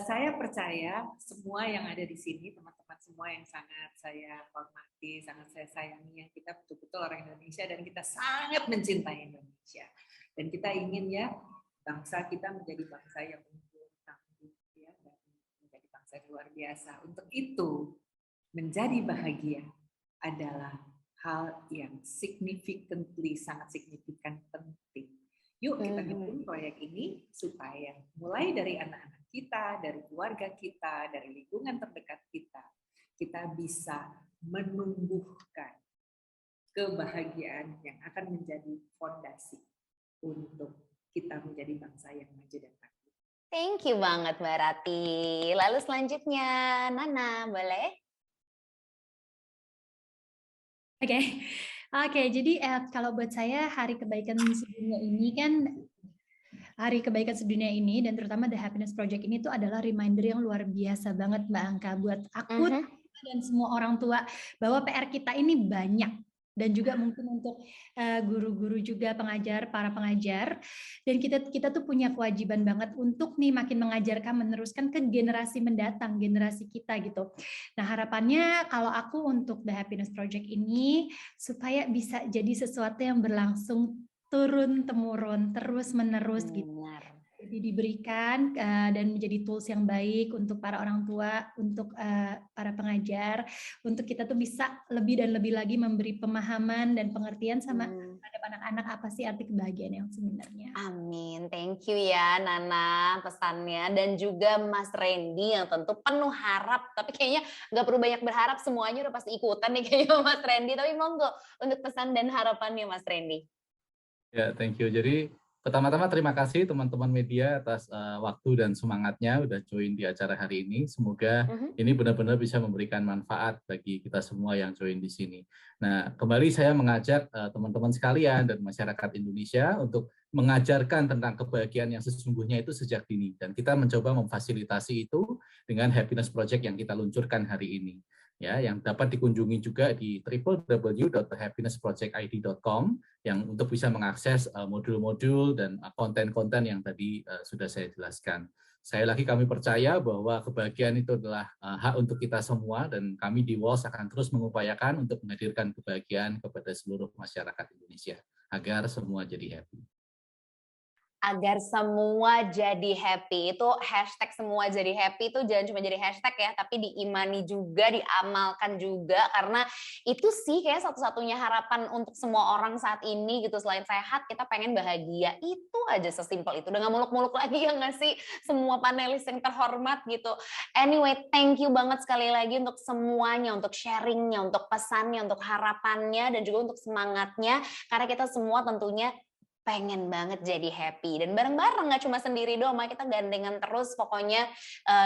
S5: Saya percaya semua yang ada di sini, teman-teman semua yang sangat saya hormati, sangat saya sayangi, yang kita betul-betul orang Indonesia dan kita sangat mencintai Indonesia. Dan kita ingin ya bangsa kita menjadi bangsa yang unggul, tangguh, ya, dan menjadi bangsa yang luar biasa. Untuk itu, menjadi bahagia adalah hal yang sangat signifikan penting. Yuk kita dukung proyek ini supaya mulai dari anak-anak kita, dari keluarga kita, dari lingkungan terdekat kita bisa menumbuhkan kebahagiaan yang akan menjadi fondasi untuk kita menjadi bangsa yang maju dan tangguh.
S1: Thank you banget Mbak Ratih. Lalu selanjutnya Nana, boleh?
S6: Oke, jadi kalau buat saya Hari Kebaikan Sedunia ini dan terutama The Happiness Project ini tuh adalah reminder yang luar biasa banget Mbak Anka buat aku dan semua orang tua bahwa PR kita ini banyak. dan juga mungkin untuk guru-guru juga para pengajar, dan kita tuh punya kewajiban banget untuk nih makin mengajarkan, meneruskan ke generasi mendatang, generasi kita gitu. Nah harapannya kalau aku untuk The Happiness Project ini supaya bisa jadi sesuatu yang berlangsung turun temurun, terus menerus gitu. Jadi diberikan dan menjadi tools yang baik untuk para orang tua, untuk para pengajar, untuk kita tuh bisa lebih dan lebih lagi memberi pemahaman dan pengertian sama terhadap anak-anak apa sih arti kebahagiaan yang sebenarnya.
S1: Amin, thank you ya Nana pesannya, dan juga Mas Randy yang tentu penuh harap, tapi kayaknya nggak perlu banyak berharap, semuanya udah pasti ikutan nih kayaknya Mas Randy, tapi monggo untuk pesan dan harapannya Mas Randy.
S4: Ya, thank you. Jadi pertama-tama terima kasih teman-teman media atas waktu dan semangatnya udah join di acara hari ini. Semoga ini benar-benar bisa memberikan manfaat bagi kita semua yang join di sini. Nah, kembali saya mengajak teman-teman sekalian dan masyarakat Indonesia untuk mengajarkan tentang kebahagiaan yang sesungguhnya itu sejak dini. Dan kita mencoba memfasilitasi itu dengan Happiness Project yang kita luncurkan hari ini. Ya, yang dapat dikunjungi juga di www.thehappinesssprojectid.com yang untuk bisa mengakses modul-modul dan konten-konten yang tadi sudah saya jelaskan. Sekali lagi kami percaya bahwa kebahagiaan itu adalah hak untuk kita semua, dan kami di WALS akan terus mengupayakan untuk menghadirkan kebahagiaan kepada seluruh masyarakat Indonesia agar semua jadi happy.
S1: Agar semua jadi happy, itu hashtag semua jadi happy itu jangan cuma jadi hashtag ya, tapi diimani juga, diamalkan juga, karena itu sih kayak satu-satunya harapan untuk semua orang saat ini gitu. Selain sehat, kita pengen bahagia, itu aja sesimpel itu, udah gak muluk-muluk lagi ya nggak sih semua panelis yang terhormat gitu. Anyway, thank you banget sekali lagi untuk semuanya, untuk sharingnya, untuk pesannya, untuk harapannya, dan juga untuk semangatnya, karena kita semua tentunya pengen banget jadi happy, dan bareng-bareng, nggak cuma sendiri doang, kita gandengan terus, pokoknya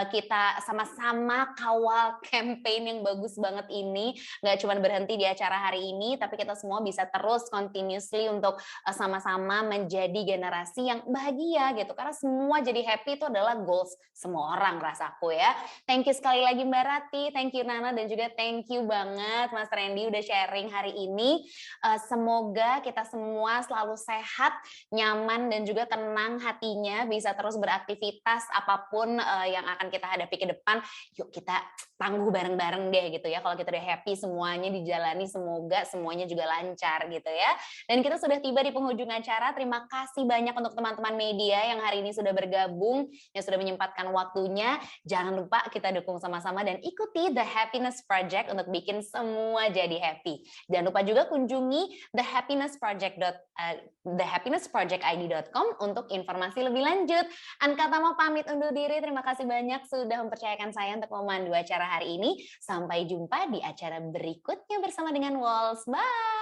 S1: kita sama-sama kawal campaign yang bagus banget ini, nggak cuma berhenti di acara hari ini, tapi kita semua bisa terus continuously untuk sama-sama menjadi generasi yang bahagia gitu, karena semua jadi happy itu adalah goals semua orang rasaku ya. Thank you sekali lagi Mbak Rati, thank you Nana, dan juga thank you banget Mas Randy udah sharing hari ini. Semoga kita semua selalu sehat, nyaman, dan juga tenang hatinya, bisa terus beraktivitas apapun yang akan kita hadapi ke depan. Yuk kita tangguh bareng-bareng deh gitu ya. Kalau kita udah happy semuanya dijalani, semoga semuanya juga lancar gitu ya. Dan kita sudah tiba di penghujung acara. Terima kasih banyak untuk teman-teman media yang hari ini sudah bergabung, yang sudah menyempatkan waktunya. Jangan lupa kita dukung sama-sama dan ikuti The Happiness Project untuk bikin semua jadi happy. Jangan lupa juga kunjungi thehappinesssprojectid.com untuk informasi lebih lanjut. Anka Tama pamit undur diri. Terima kasih banyak sudah mempercayakan saya untuk memandu acara hari ini. Sampai jumpa di acara berikutnya bersama dengan WALS. Bye!